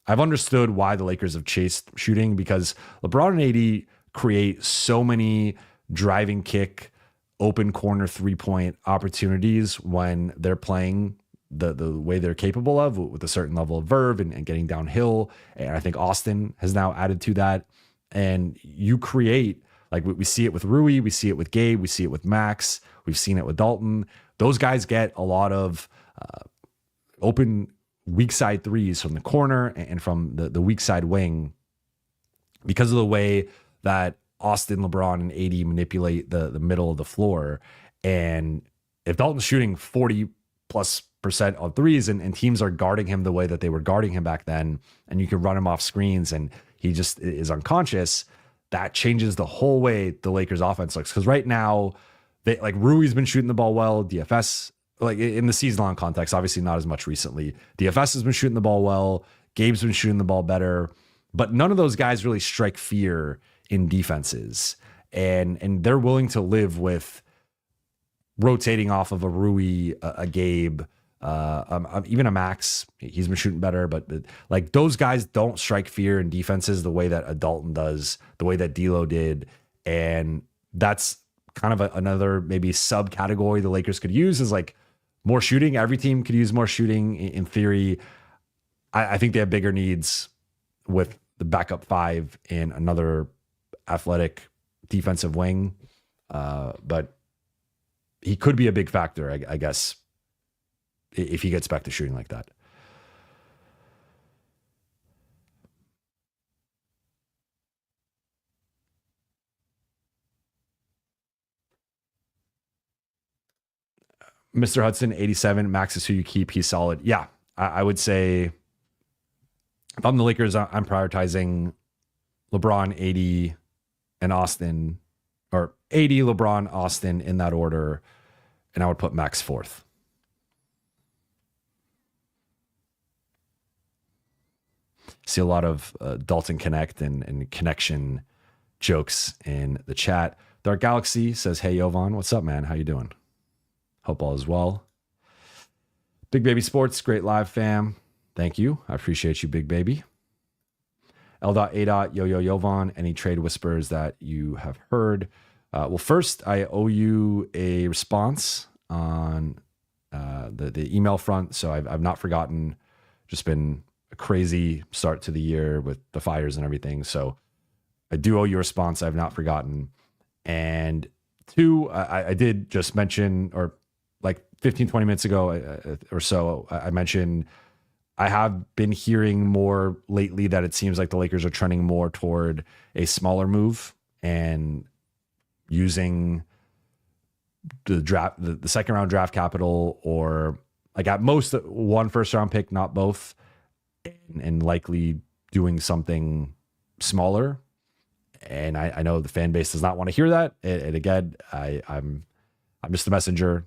I've understood why the Lakers have chased shooting, because LeBron and AD create so many driving kick, open corner 3-point opportunities when they're playing the way they're capable of, with a certain level of verve and getting downhill. And I think Austin has now added to that. And you create, like we see it with Rui, we see it with Gabe, we see it with Max, we've seen it with Dalton. Those guys get a lot of open weak side threes from the corner and from the weak side wing because of the way that Austin, LeBron, and AD manipulate the middle of the floor. And if Dalton's shooting 40+% on threes and teams are guarding him the way that they were guarding him back then, and you can run him off screens and he just is unconscious, that changes the whole way the Lakers offense looks. Because right now, Rui's been shooting the ball well. DFS, like in the season-long context, obviously not as much recently. DFS has been shooting the ball well. Gabe's been shooting the ball better. But none of those guys really strike fear in defenses. And they're willing to live with rotating off of a Rui, a Gabe, even a Max. He's been shooting better, but like those guys don't strike fear in defenses the way that a Dalton does, the way that D'Lo did. And that's kind of another maybe subcategory the Lakers could use, is like more shooting. Every team could use more shooting in theory. I think they have bigger needs with the backup five and another athletic defensive wing. But he could be a big factor, I guess, if he gets back to shooting like that. Mr. Hudson, 87, Max is who you keep. He's solid. Yeah, I would say if I'm the Lakers, I'm prioritizing LeBron, AD, and Austin, or AD, LeBron, Austin in that order. And I would put Max fourth. See a lot of Dalton Connect and connection jokes in the chat. Dark Galaxy says, hey, Jovan, what's up, man? How you doing? Hope all is well. Big Baby Sports, great live, fam. Thank you. I appreciate you, Big Baby. L.A. Yo Jovan, any trade whispers that you have heard? Well, first, I owe you a response on the email front. So I've not forgotten. Just been a crazy start to the year with the fires and everything. So I do owe you a response. I've not forgotten. And two, I did just mention, or like 15, 20 minutes ago or so, I mentioned I have been hearing more lately that it seems like the Lakers are trending more toward a smaller move and using the draft, the second round draft capital, or like at most one first round pick, not both, and likely doing something smaller. And I know the fan base does not want to hear that. And again, I'm just the messenger,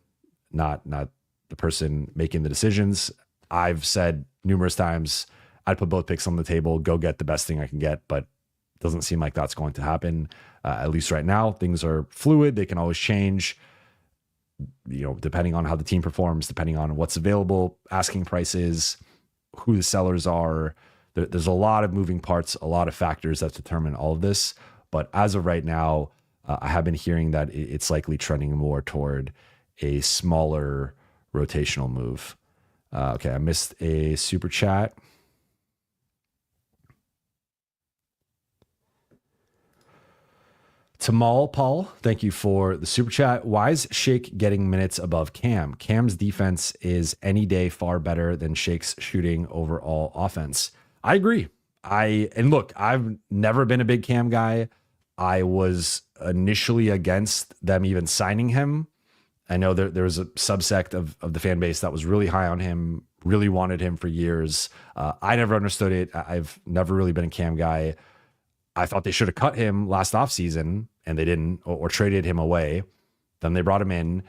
not the person making the decisions. I've said numerous times I'd put both picks on the table, go get the best thing I can get, but it doesn't seem like that's going to happen. At least right now, things are fluid. They can always change, depending on how the team performs, depending on what's available, asking prices, who the sellers are. There's a lot of moving parts, a lot of factors that determine all of this. But as of right now, I have been hearing that it's likely trending more toward a smaller rotational move. Okay, I missed a super chat. Tamal Paul, thank you for the super chat. Why is Shake getting minutes above Cam? Cam's defense is any day far better than Shake's shooting overall offense. I agree. Look, I've never been a big Cam guy. I was initially against them even signing him. I know there was a subsect of the fan base that was really high on him, really wanted him for years. I never understood it. I've never really been a Cam guy. I thought they should have cut him last offseason, and they didn't, or traded him away. Then they brought him in,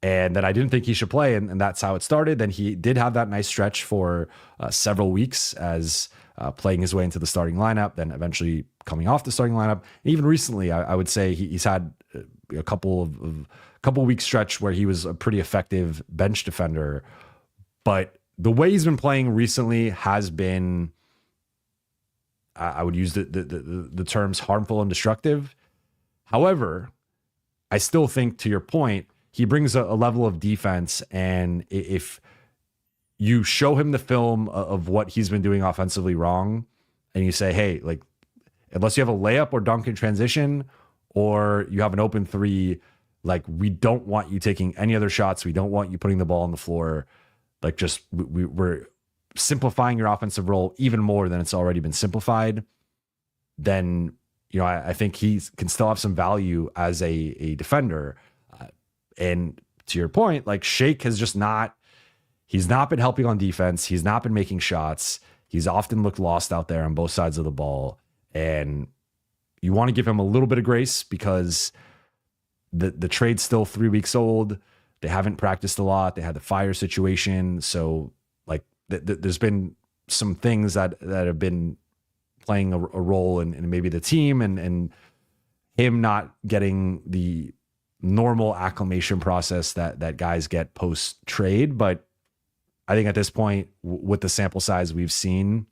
and then I didn't think he should play, and that's how it started. Then he did have that nice stretch for several weeks as playing his way into the starting lineup, then eventually coming off the starting lineup. And even recently, I would say he's had a couple week stretch where he was a pretty effective bench defender. But the way he's been playing recently has been, I would use the terms harmful and destructive. However, I still think, to your point, he brings a level of defense, and if you show him the film of what he's been doing offensively wrong, and you say, hey, like, unless you have a layup or dunk in transition, or you have an open three, like, we don't want you taking any other shots. We don't want you putting the ball on the floor. Like, just we're simplifying your offensive role even more than it's already been simplified. Then, I think he can still have some value as a defender. And to your point, like, Shake has just he's not been helping on defense. He's not been making shots. He's often looked lost out there on both sides of the ball. And you want to give him a little bit of grace because the trade's still 3 weeks old. They haven't practiced a lot. They had the fire situation. So, like, there's been some things that have been playing a role in maybe the team and him not getting the normal acclimation process that guys get post trade. But I think at this point, with the sample size we've seen,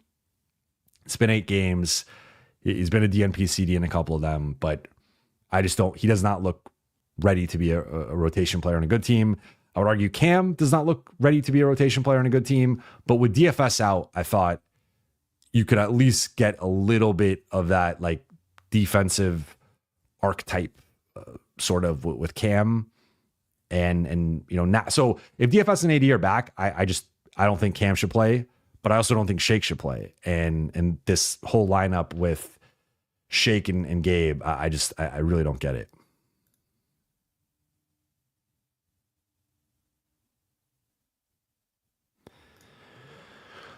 it's been 8 games. He's been a DNP CD in a couple of them, but he does not look ready to be a rotation player on a good team. I would argue Cam does not look ready to be a rotation player on a good team, but with DFS out, I thought you could at least get a little bit of that, like, defensive archetype sort of with Cam and now. So if DFS and AD are back, I don't think Cam should play, but I also don't think Shake should play. And this whole lineup with Shake and Gabe, I really don't get it.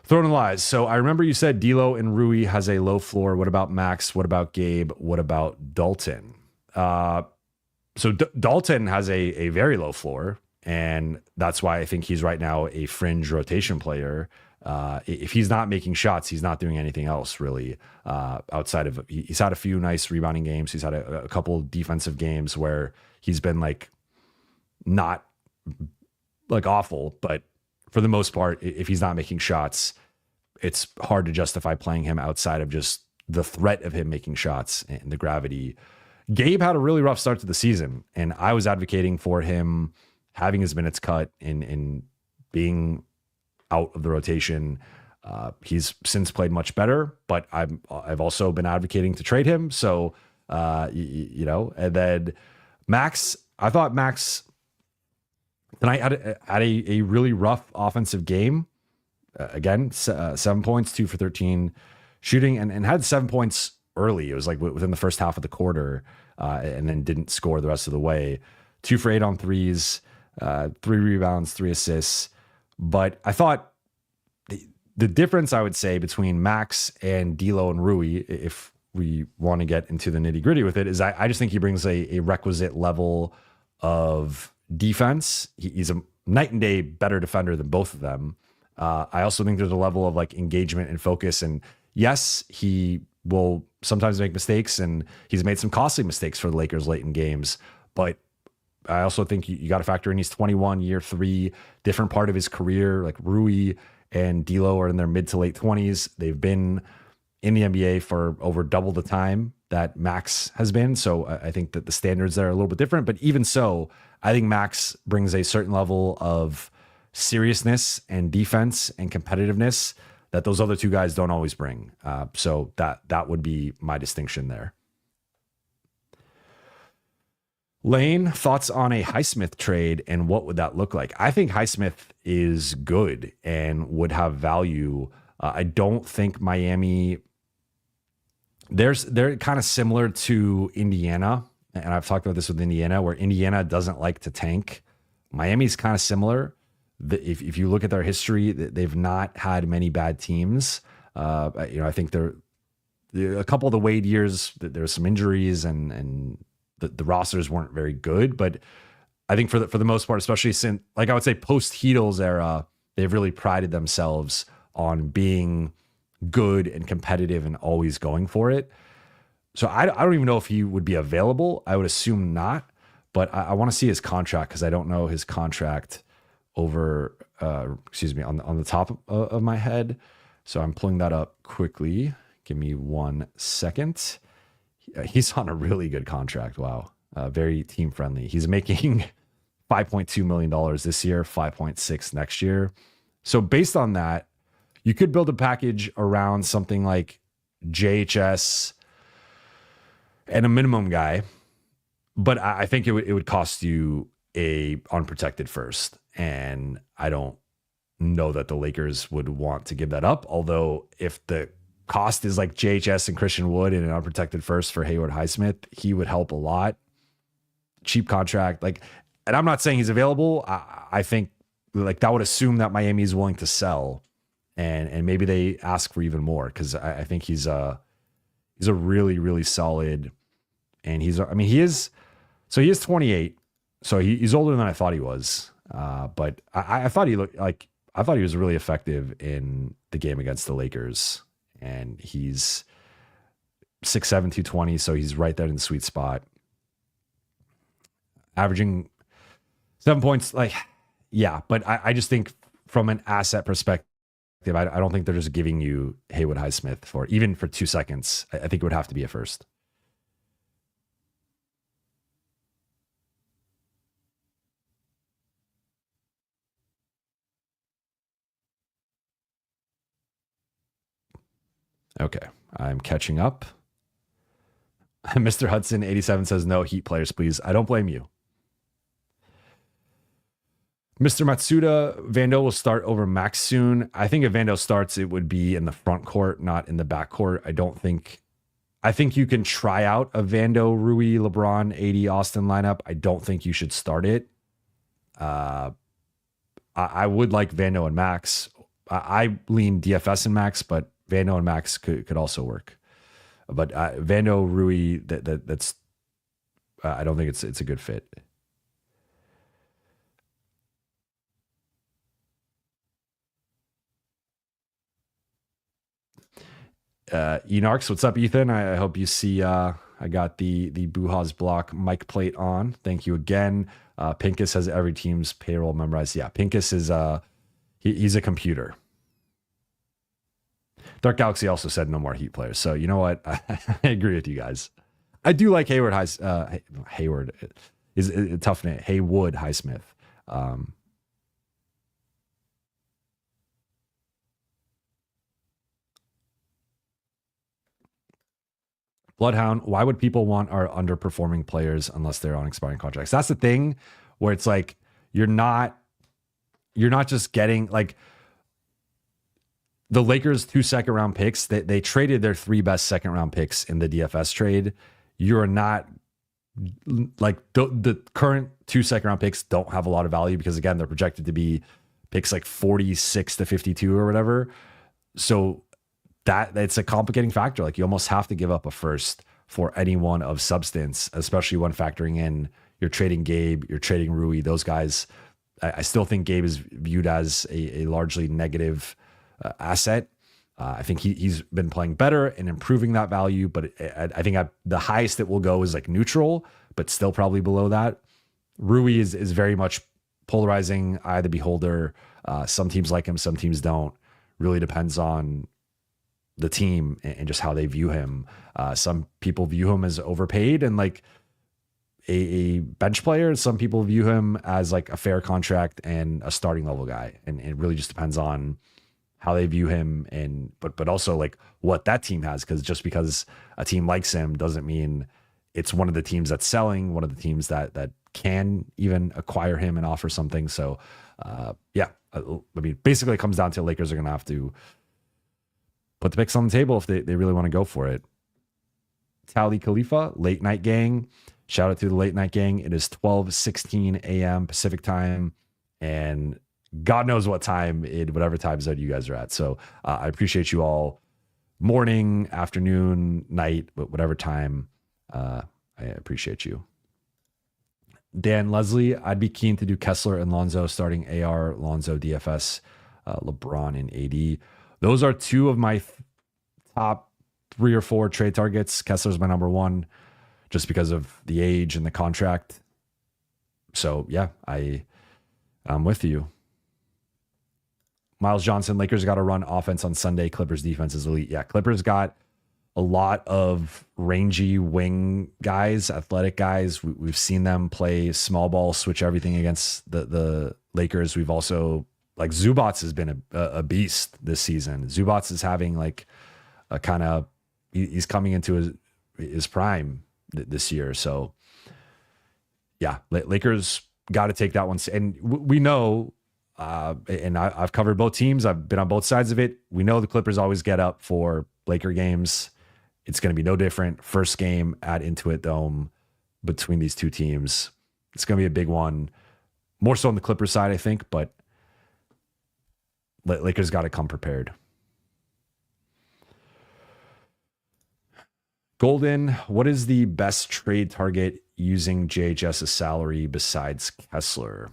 Throwing lies. So I remember you said D'Lo and Rui has a low floor. What about Max? What about Gabe? What about Dalton? So Dalton has a very low floor, and that's why I think he's right now a fringe rotation player. If he's not making shots, he's not doing anything else really. Outside of, he's had a few nice rebounding games. He's had a couple of defensive games where he's been like not like awful, but for the most part, if he's not making shots, it's hard to justify playing him outside of just the threat of him making shots and the gravity. Gabe had a really rough start to the season, and I was advocating for him having his minutes cut and being out of the rotation. He's since played much better, but I've also been advocating to trade him. So, and then Max, I thought Max tonight had a really rough offensive game. Again, 7 points, 2 for 13 shooting, and had 7 points early. It was like within the first half of the quarter, and then didn't score the rest of the way. 2 for 8 on threes, 3 rebounds, 3 assists. But I thought the difference, I would say, between Max and D'Lo and Rui, if we want to get into the nitty gritty with it, is I just think he brings a requisite level of defense. He's a night and day better defender than both of them. I also think there's a level of like engagement and focus. And yes, he will sometimes make mistakes, and he's made some costly mistakes for the Lakers late in games. But I also think you got to factor in he's 21, year 3, different part of his career. Like Rui and D'Lo are in their mid to late 20s. They've been in the NBA for over double the time that Max has been. So I think that the standards there are a little bit different. But even so, I think Max brings a certain level of seriousness and defense and competitiveness that those other two guys don't always bring. So that would be my distinction there. Lane, thoughts on a Highsmith trade and what would that look like? I think Highsmith is good and would have value. I don't think Miami, they're kind of similar to Indiana. And I've talked about this with Indiana, where Indiana doesn't like to tank. Miami's kind of similar. If you look at their history, they've not had many bad teams. I think they're a couple of the Wade years, there's some injuries and the rosters weren't very good. But I think for the most part, especially since, like I would say, post Heatles era, they've really prided themselves on being good and competitive and always going for it. So I don't even know if he would be available. I would assume not. But I want to see his contract because I don't know his contract over, on the top of my head. So I'm pulling that up quickly. Give me 1 second. He's on a really good contract. Wow. Very team friendly. He's making $5.2 million this year, 5.6 next year. So based on that, you could build a package around something like JHS and a minimum guy. But I think it would cost you a unprotected first. And I don't know that the Lakers would want to give that up. Although if the cost is like JHS and Christian Wood and an unprotected first for Hayward Highsmith, he would help a lot. Cheap contract. And I'm not saying he's available. I think that would assume that Miami is willing to sell and maybe they ask for even more. Cause I think he's a really, really solid, and he is 28. So he's older than I thought he was. But I thought he was really effective in the game against the Lakers, and he's 6'7", 220. So he's right there in the sweet spot, averaging 7 points. But I just think from an asset perspective, I don't think they're just giving you Haywood Highsmith for even for 2 seconds. I think it would have to be a first. Okay, I'm catching up. Mr. Hudson 87 says no Heat players, please. I don't blame you. Mr. Matsuda, Vando will start over Max soon. I think if Vando starts, it would be in the front court, not in the back court. I think you can try out a Vando, Rui, LeBron, 80, Austin lineup. I don't think you should start it. I would like Vando and Max. I lean DFS and Max, but Vando and Max could also work. But Vando, Rui, that's I don't think it's a good fit. Enarx, what's up, Ethan? I hope you see I got the Buha's block mic plate on. Thank you again. Pincus has every team's payroll memorized. Yeah, Pincus is he's a computer. Dark Galaxy also said no more Heat players. So you know what? I agree with you guys. I do like Hayward Hayward is a tough name. Haywood Highsmith. Bloodhound, why would people want our underperforming players unless they're on expiring contracts? That's the thing where it's like you're not just getting like the Lakers 2 second-round picks. They traded their 3 best second-round picks in the DFS trade. You're not like the current 2 second-round picks don't have a lot of value because again they're projected to be picks like 46 to 52 or whatever. So that it's a complicating factor. Like you almost have to give up a first for anyone of substance, especially when factoring in you're trading Gabe, you're trading Rui. Those guys, I still think Gabe is viewed as a largely negative asset. I think he's been playing better and improving that value, but I think the highest it will go is like neutral, but still probably below that. Rui is very much polarizing, eye of the beholder. Some teams like him, some teams don't. Really depends on the team and just how they view him. Some people view him as overpaid and like a bench player. Some people view him as like a fair contract and a starting level guy. And it really just depends on how they view him but also like what that team has. Cause just because a team likes him doesn't mean it's one of the teams that's selling, one of the teams that can even acquire him and offer something. So I mean, basically it comes down to Lakers are going to have to put the picks on the table if they really want to go for it. Tally Khalifa, Late Night Gang. Shout out to the Late Night Gang. It is 12:16 a.m. Pacific time. And God knows what time in whatever time zone you guys are at. So I appreciate you all. Morning, afternoon, night, whatever time. I appreciate you. Dan Leslie, I'd be keen to do Kessler and Lonzo starting AR, Lonzo DFS, LeBron and AD. Those are 2 of my top 3 or 4 trade targets. Kessler's my number 1 just because of the age and the contract. So yeah, I'm with you. Miles Johnson, Lakers got to run offense on Sunday. Clippers defense is elite. Yeah, Clippers got a lot of rangy wing guys, athletic guys. We've seen them play small ball, switch everything against the Lakers. We've also, like Zubats has been a beast this season. Zubats is having like a kind of, he's coming into his prime this year. So yeah, Lakers got to take that one. And we know, and I've covered both teams. I've been on both sides of it. We know the Clippers always get up for Laker games. It's going to be no different. First game at Intuit Dome between these 2 teams. It's going to be a big one. More so on the Clippers side, I think, but Lakers got to come prepared. Golden, what is the best trade target using JHS's salary besides Kessler?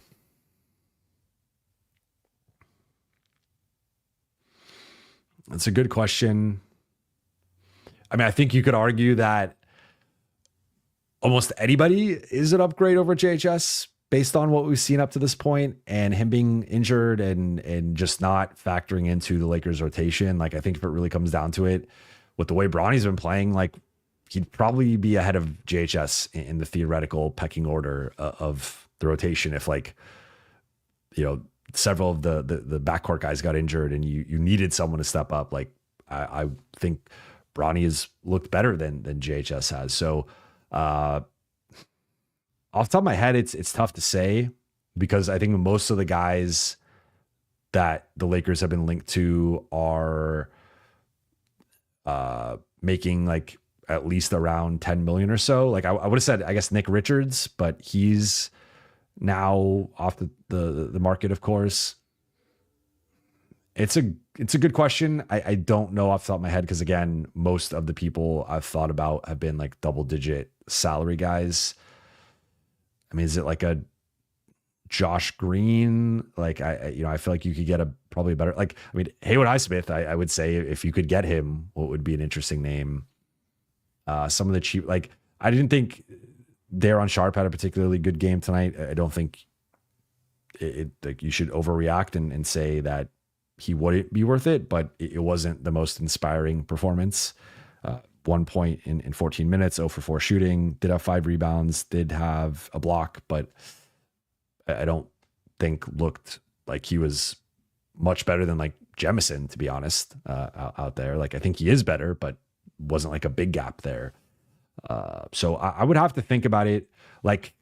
That's a good question. I mean, I think you could argue that almost anybody is an upgrade over JHS based on what we've seen up to this point and him being injured and just not factoring into the Lakers rotation. Like, I think if it really comes down to it, with the way Bronny's been playing, like he'd probably be ahead of JHS in the theoretical pecking order of the rotation. If like, you know, several of the backcourt guys got injured and you needed someone to step up. Like I think Bronny has looked better than JHS has. So off the top of my head, it's tough to say because I think most of the guys that the Lakers have been linked to are making like at least around 10 million or so. Like I would have said, I guess Nick Richards, but he's now off the market, of course. It's a good question. I don't know off the top of my head because again, most of the people I've thought about have been like double digit salary guys. I mean, is it like a Josh Green? Like I feel like you could get probably better. Like I mean, Haywood Highsmith. I would say if you could get him, what would be an interesting name? Some of the cheap, like I didn't think Daron Sharp had a particularly good game tonight. I don't think it like you should overreact and say that he wouldn't be worth it, but it wasn't the most inspiring performance. 1 point in 14 minutes, 0 for 4 shooting, did have 5 rebounds, did have a block, but I don't think looked like he was much better than like Jemison, to be honest, out there. Like I think he is better, but wasn't like a big gap there. So I would have to think about it. Like,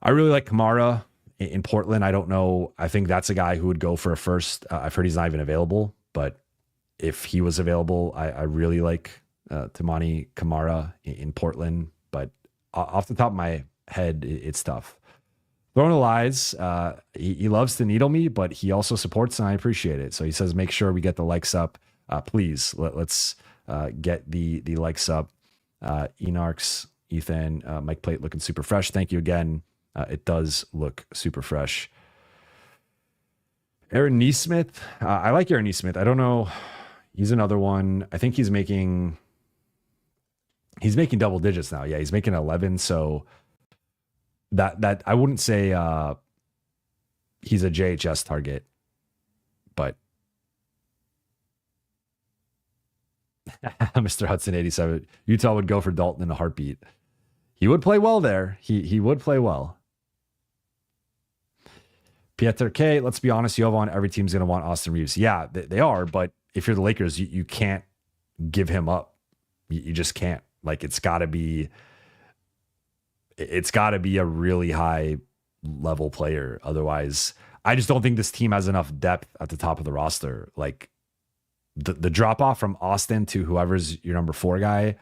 I really like Kamara in Portland. I don't know. I think that's a guy who would go for a first. I've heard he's not even available, but if he was available, I really like Tamani Kamara in Portland. But off the top of my head, it's tough. Throwing the lies, he loves to needle me, but he also supports and I appreciate it. So he says, make sure we get the likes up. Please, let's get the likes up. Enarx, Ethan, Mike Plate looking super fresh. Thank you again. It does look super fresh. Aaron Neesmith. I like Aaron Neesmith. I don't know. He's another one. I think he's making double digits now. Yeah, he's making 11. So that I wouldn't say he's a JHS target, but Mr. Hudson 87, Utah would go for Dalton in a heartbeat. He would play well there. He would play well. Pieter K, let's be honest, Jovan, every team's going to want Austin Reaves. Yeah, they are, but if you're the Lakers, you can't give him up. You just can't. Like, it's got to be a really high level player. Otherwise, I just don't think this team has enough depth at the top of the roster. Like, the drop off from Austin to whoever's your number 4 guy,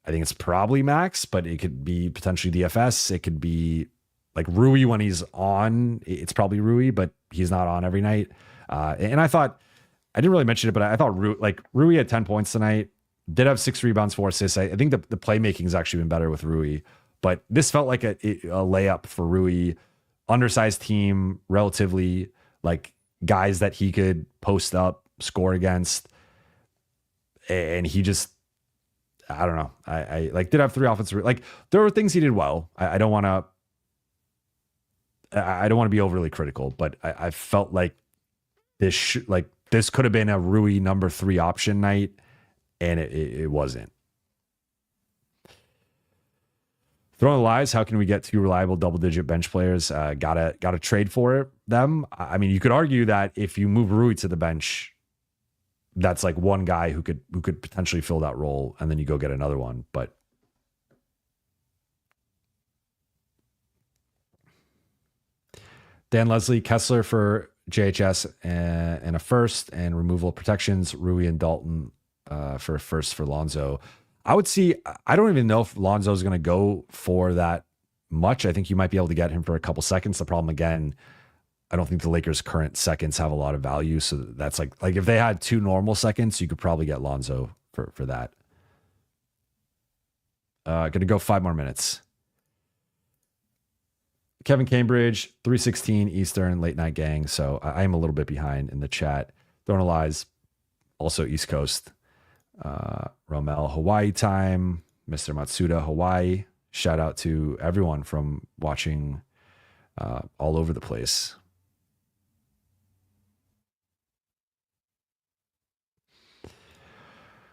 I think it's probably Max, but it could be potentially DFS. It could be like Rui when he's on. It's probably Rui, but he's not on every night. And I thought, I didn't really mention it, but I thought Rui had 10 points tonight, did have 6 rebounds, 4 assists. I think the playmaking has actually been better with Rui, but this felt like a layup for Rui. Undersized team, relatively, like guys that he could post up, score against. And he just, I don't know. I like did have 3 offensive, like there were things he did well. I don't want to be overly critical, but I felt like this could have been a Rui number 3 option night, and it wasn't. Throwing the lies, how can we get 2 reliable double-digit bench players? Gotta trade for them. I mean, you could argue that if you move Rui to the bench, that's like one guy who could potentially fill that role, and then you go get another one. But Dan Leslie, Kessler for JHS and a first, and removal of protections, Rui and Dalton for a first for Lonzo. I would see, I don't even know if Lonzo is going to go for that much. I think you might be able to get him for a couple seconds. The problem, again, I don't think the Lakers' current seconds have a lot of value. So that's like if they had 2 normal seconds, you could probably get Lonzo for that. Going to go 5 more minutes. Kevin Cambridge, 3:16 Eastern, late night gang. So I am a little bit behind in the chat. Throwing a lies, also East Coast. Romel, Hawaii time. Mr. Matsuda, Hawaii. Shout out to everyone from watching all over the place.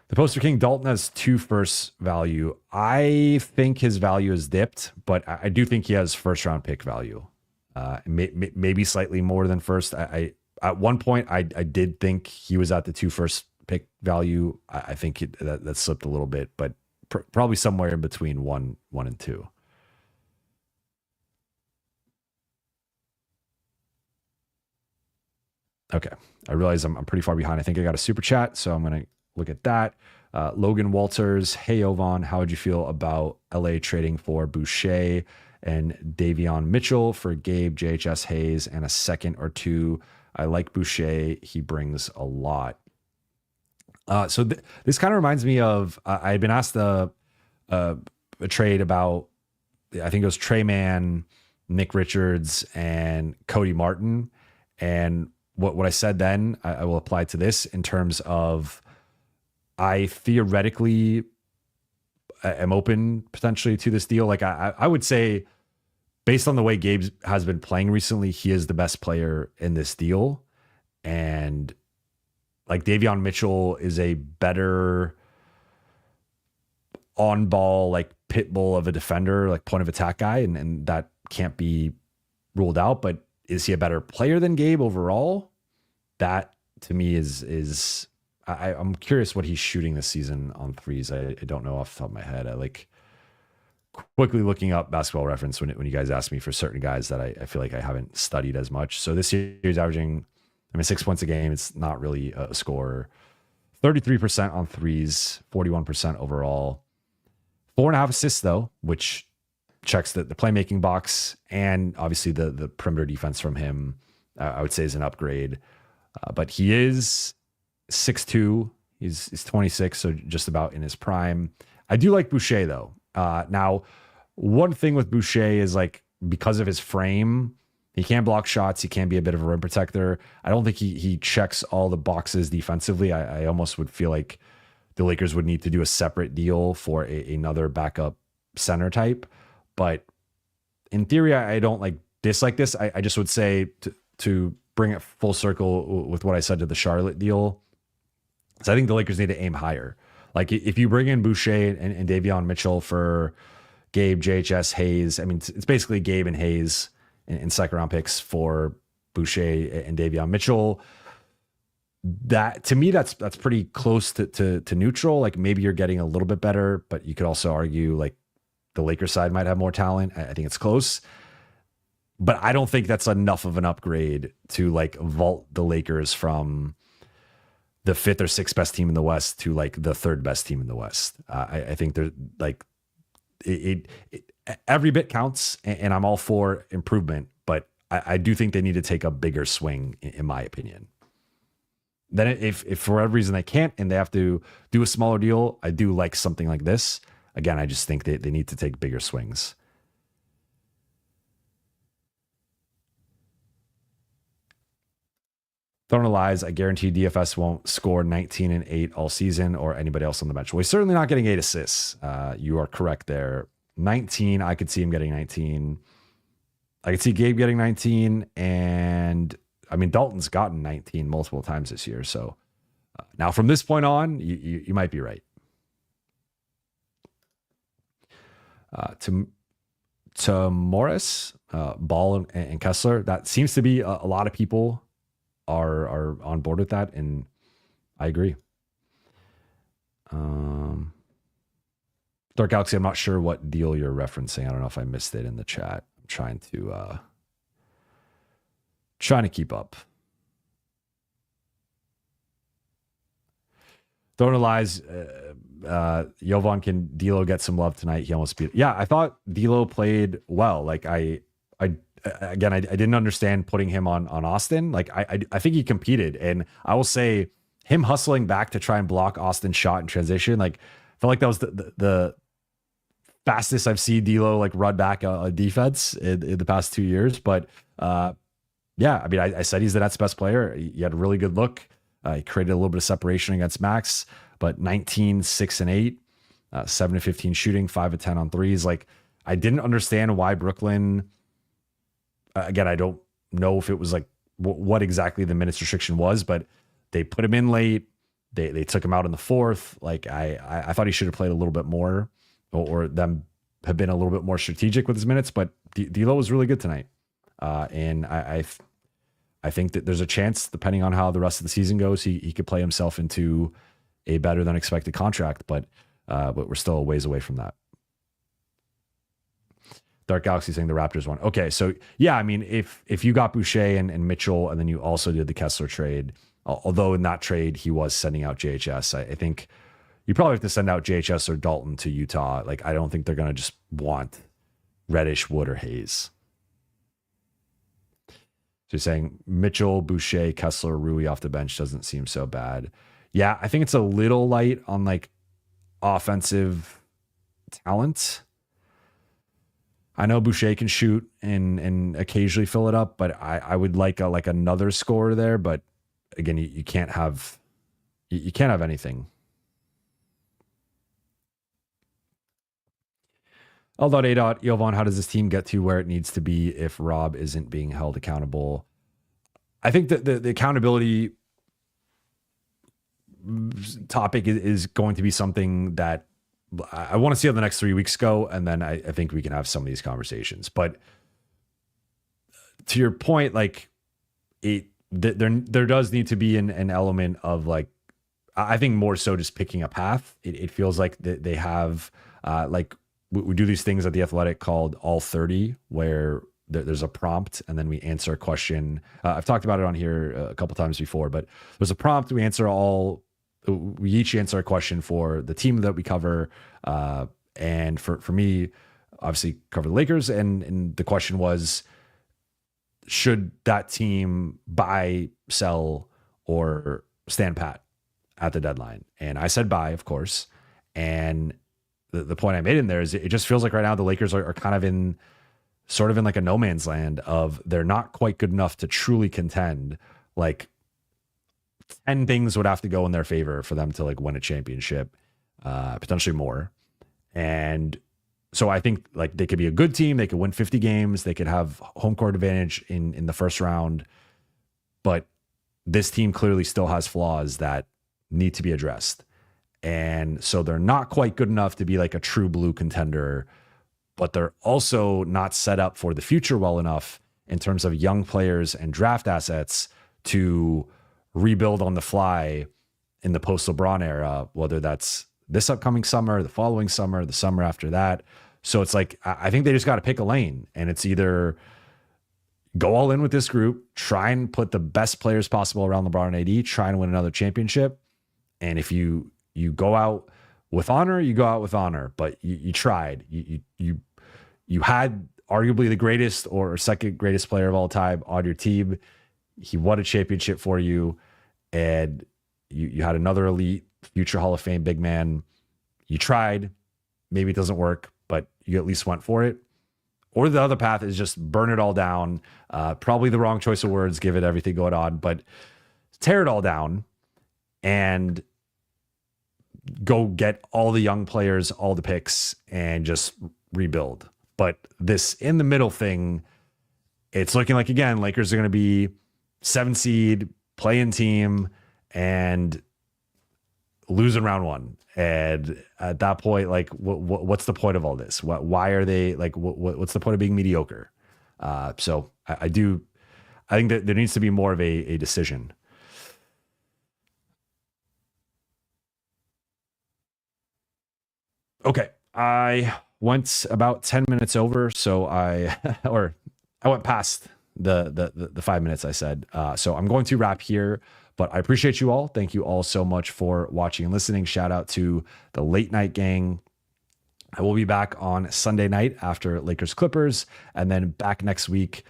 The Poster King, Dalton has 2 first value. I think his value is dipped, but I do think he has first round pick value. Maybe slightly more than first. I at one point I did think he was at the 2 first pick value. I think that slipped a little bit, but probably somewhere in between 1 and 2. Okay, I realize I'm pretty far behind. I think I got a super chat, so I'm gonna look at that. Logan Walters, hey Jovan, how would you feel about LA trading for Boucher and Davion Mitchell for Gabe, JHS Hayes, and a second or 2? I like Boucher. He brings a lot. So this kind of reminds me of, I had been asked a trade about, I think it was Trey Mann, Nick Richards, and Cody Martin. And what I said then, I will apply to this in terms of, I theoretically am open potentially to this deal. Like I would say, based on the way Gabe has been playing recently, he is the best player in this deal. And like Davion Mitchell is a better on ball, like pit bull of a defender, like point of attack guy. And that can't be ruled out, but is he a better player than Gabe overall? That to me is I'm curious what he's shooting this season on threes. I don't know off the top of my head. I like quickly looking up Basketball Reference when you guys ask me for certain guys that I feel like I haven't studied as much. So this year he's averaging, 6 points a game. It's not really a scorer. 33% on threes, 41% overall. 4.5 assists though, which checks the playmaking box, and obviously the perimeter defense from him, I would say is an upgrade. But he is 6'2". He's 26, so just about in his prime. I do like Boucher though. Now, one thing with Boucher is like, because of his frame, he can block shots. He can be a bit of a rim protector. I don't think he checks all the boxes defensively. I almost would feel like the Lakers would need to do a separate deal for another backup center type. But in theory, I don't like dislike this. I just would say to bring it full circle with what I said to the Charlotte deal. So I think the Lakers need to aim higher. Like if you bring in Boucher and Davion Mitchell for Gabe, JHS, Hayes, it's basically Gabe and Hayes in second round picks for Boucher and Davion Mitchell. That to me, that's pretty close to neutral. Like maybe you're getting a little bit better, but you could also argue like the Lakers side might have more talent. I think it's close, but I don't think that's enough of an upgrade to like vault the Lakers from the 5th or 6th best team in the West to like the 3rd best team in the West. I think they're like every bit counts, and I'm all for improvement, but I do think they need to take a bigger swing, in my opinion. Then if for whatever reason they can't and they have to do a smaller deal, I do like something like this. Again, I just think they need to take bigger swings. Don't lies. I guarantee DFS won't score 19 and 8 all season or anybody else on the bench. Well, he's certainly not getting 8 assists. You are correct there. 19, I could see him getting 19. I could see Gabe getting 19, and Dalton's gotten 19 multiple times this year. So now from this point on, you might be right. To Morris, Ball, and Kessler, that seems to be a lot of people are on board with that, and I agree. Dark Galaxy, I'm not sure what deal you're referencing. I don't know if I missed it in the chat. I'm trying to keep up. Don't lies. Jovan, can D'Lo get some love tonight? He almost beat. Yeah, I thought D'Lo played well. Like I didn't understand putting him on Austin. Like I think he competed, and I will say him hustling back to try and block Austin's shot in transition. Like I felt like that was the fastest I've seen D'Lo like run back a defense in the past 2 years. But yeah, I said he's the Nets' best player. He had a really good look. He created a little bit of separation against Max, but 19, 6 and 8, 7 to 15 shooting, 5 to 10 on threes. Like I didn't understand why Brooklyn. Again, I don't know if it was like what exactly the minutes restriction was, but they put him in late. They took him out in the 4th. Like I thought he should have played a little bit more, or them have been a little bit more strategic with his minutes. But D'Lo was really good tonight, and I think that there's a chance, depending on how the rest of the season goes, he could play himself into a better than expected contract. But we're still a ways away from that. Dark Galaxy saying the Raptors won. Okay, so yeah, if you got Boucher and Mitchell, and then you also did the Kessler trade, although in that trade he was sending out JHS, I think you probably have to send out JHS or Dalton to Utah. Like I don't think they're gonna just want Reddish, Wood, or Hayes. So you're saying Mitchell, Boucher, Kessler, Rui off the bench doesn't seem so bad. Yeah, I think it's a little light on like offensive talent. I know Boucher can shoot and occasionally fill it up, but I would like another scorer there. But again, you can't have anything. L.A. Jovan, how does this team get to where it needs to be if Rob isn't being held accountable? I think that the accountability topic is going to be something that I want to see how the next 3 weeks go, and then I think we can have some of these conversations. But to your point, like there does need to be an element of like I think more so just picking a path. It feels like they have like we do these things at The Athletic called All 30, where there's a prompt and then we answer a question. I've talked about it on here a couple times before, but there's a prompt. We each answer a question for the team that we cover. And for me, obviously cover the Lakers. And the question was, should that team buy, sell, or stand pat at the deadline? And I said buy, of course. And the point I made in there is it just feels like right now the Lakers are kind of in like a no man's land of they're not quite good enough to truly contend. Like 10 things would have to go in their favor for them to like win a championship, potentially more. And so I think like they could be a good team. They could win 50 games. They could have home court advantage in the first round. But this team clearly still has flaws that need to be addressed. And so they're not quite good enough to be like a true blue contender, but they're also not set up for the future well enough in terms of young players and draft assets to rebuild on the fly in the post LeBron era, whether that's this upcoming summer, the following summer, the summer after that. So it's like, I think they just got to pick a lane, and it's either go all in with this group, try and put the best players possible around LeBron and AD, try and win another championship. And if you go out with honor, you go out with honor, but you tried, you had arguably the greatest or second greatest player of all time on your team. He won a championship for you, and you had another elite future Hall of Fame big man. You tried, maybe it doesn't work, but you at least went for it. Or the other path is just burn it all down. Probably the wrong choice of words, given everything going on, but tear it all down and go get all the young players, all the picks, and just rebuild. But this in the middle thing, it's looking like, again, Lakers are going to be 7 seed, play-in team, and losing round one. And at that point, like, what's the point of all this? Why are they like, what's the point of being mediocre? So I think that there needs to be more of a decision. Okay. I went about 10 minutes over. So I went past the 5 minutes I said. So I'm going to wrap here. But I appreciate you all. Thank you all so much for watching and listening. Shout out to the late night gang. I will be back on Sunday night after Lakers Clippers, and then back next week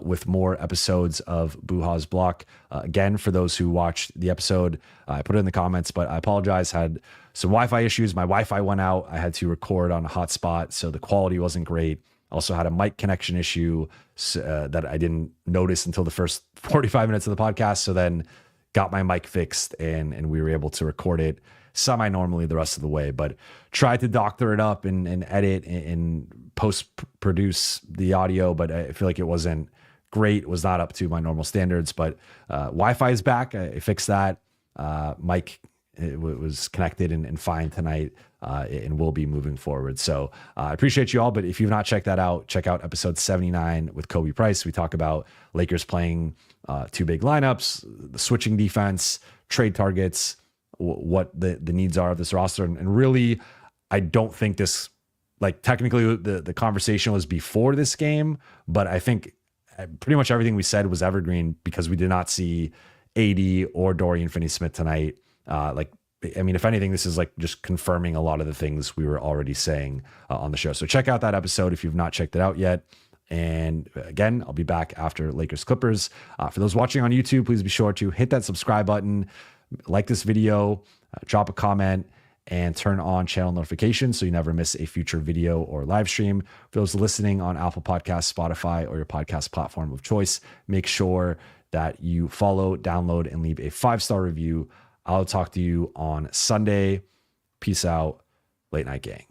with more episodes of Buha's Block. Again, for those who watched the episode, I put it in the comments, but I apologize. Had some Wi-Fi issues. My Wi-Fi went out. I had to record on a hotspot, so the quality wasn't great. Also had a mic connection issue that I didn't notice until the first 45 minutes of the podcast. So then got my mic fixed and we were able to record it semi-normally the rest of the way, but tried to doctor it up and edit and post-produce the audio, but I feel like it wasn't great. It was not up to my normal standards, but Wi-Fi is back. I fixed that. Mic was connected and fine tonight and will be moving forward. So I appreciate you all, but if you've not checked that out, check out episode 79 with Kobe Price. We talk about Lakers playing 2 big lineups, the switching defense, trade targets, what the needs are of this roster. And really, I don't think this, like, technically the conversation was before this game, but I think pretty much everything we said was evergreen because we did not see AD or Dorian Finney-Smith tonight. I mean, if anything, this is like just confirming a lot of the things we were already saying on the show. So check out that episode if you've not checked it out yet. And again, I'll be back after Lakers Clippers. For those watching on YouTube, please be sure to hit that subscribe button, like this video, drop a comment, and turn on channel notifications so you never miss a future video or live stream. For those listening on Apple Podcasts, Spotify, or your podcast platform of choice, make sure that you follow, download, and leave a 5-star review. I'll talk to you on Sunday. Peace out. Late Night Gang.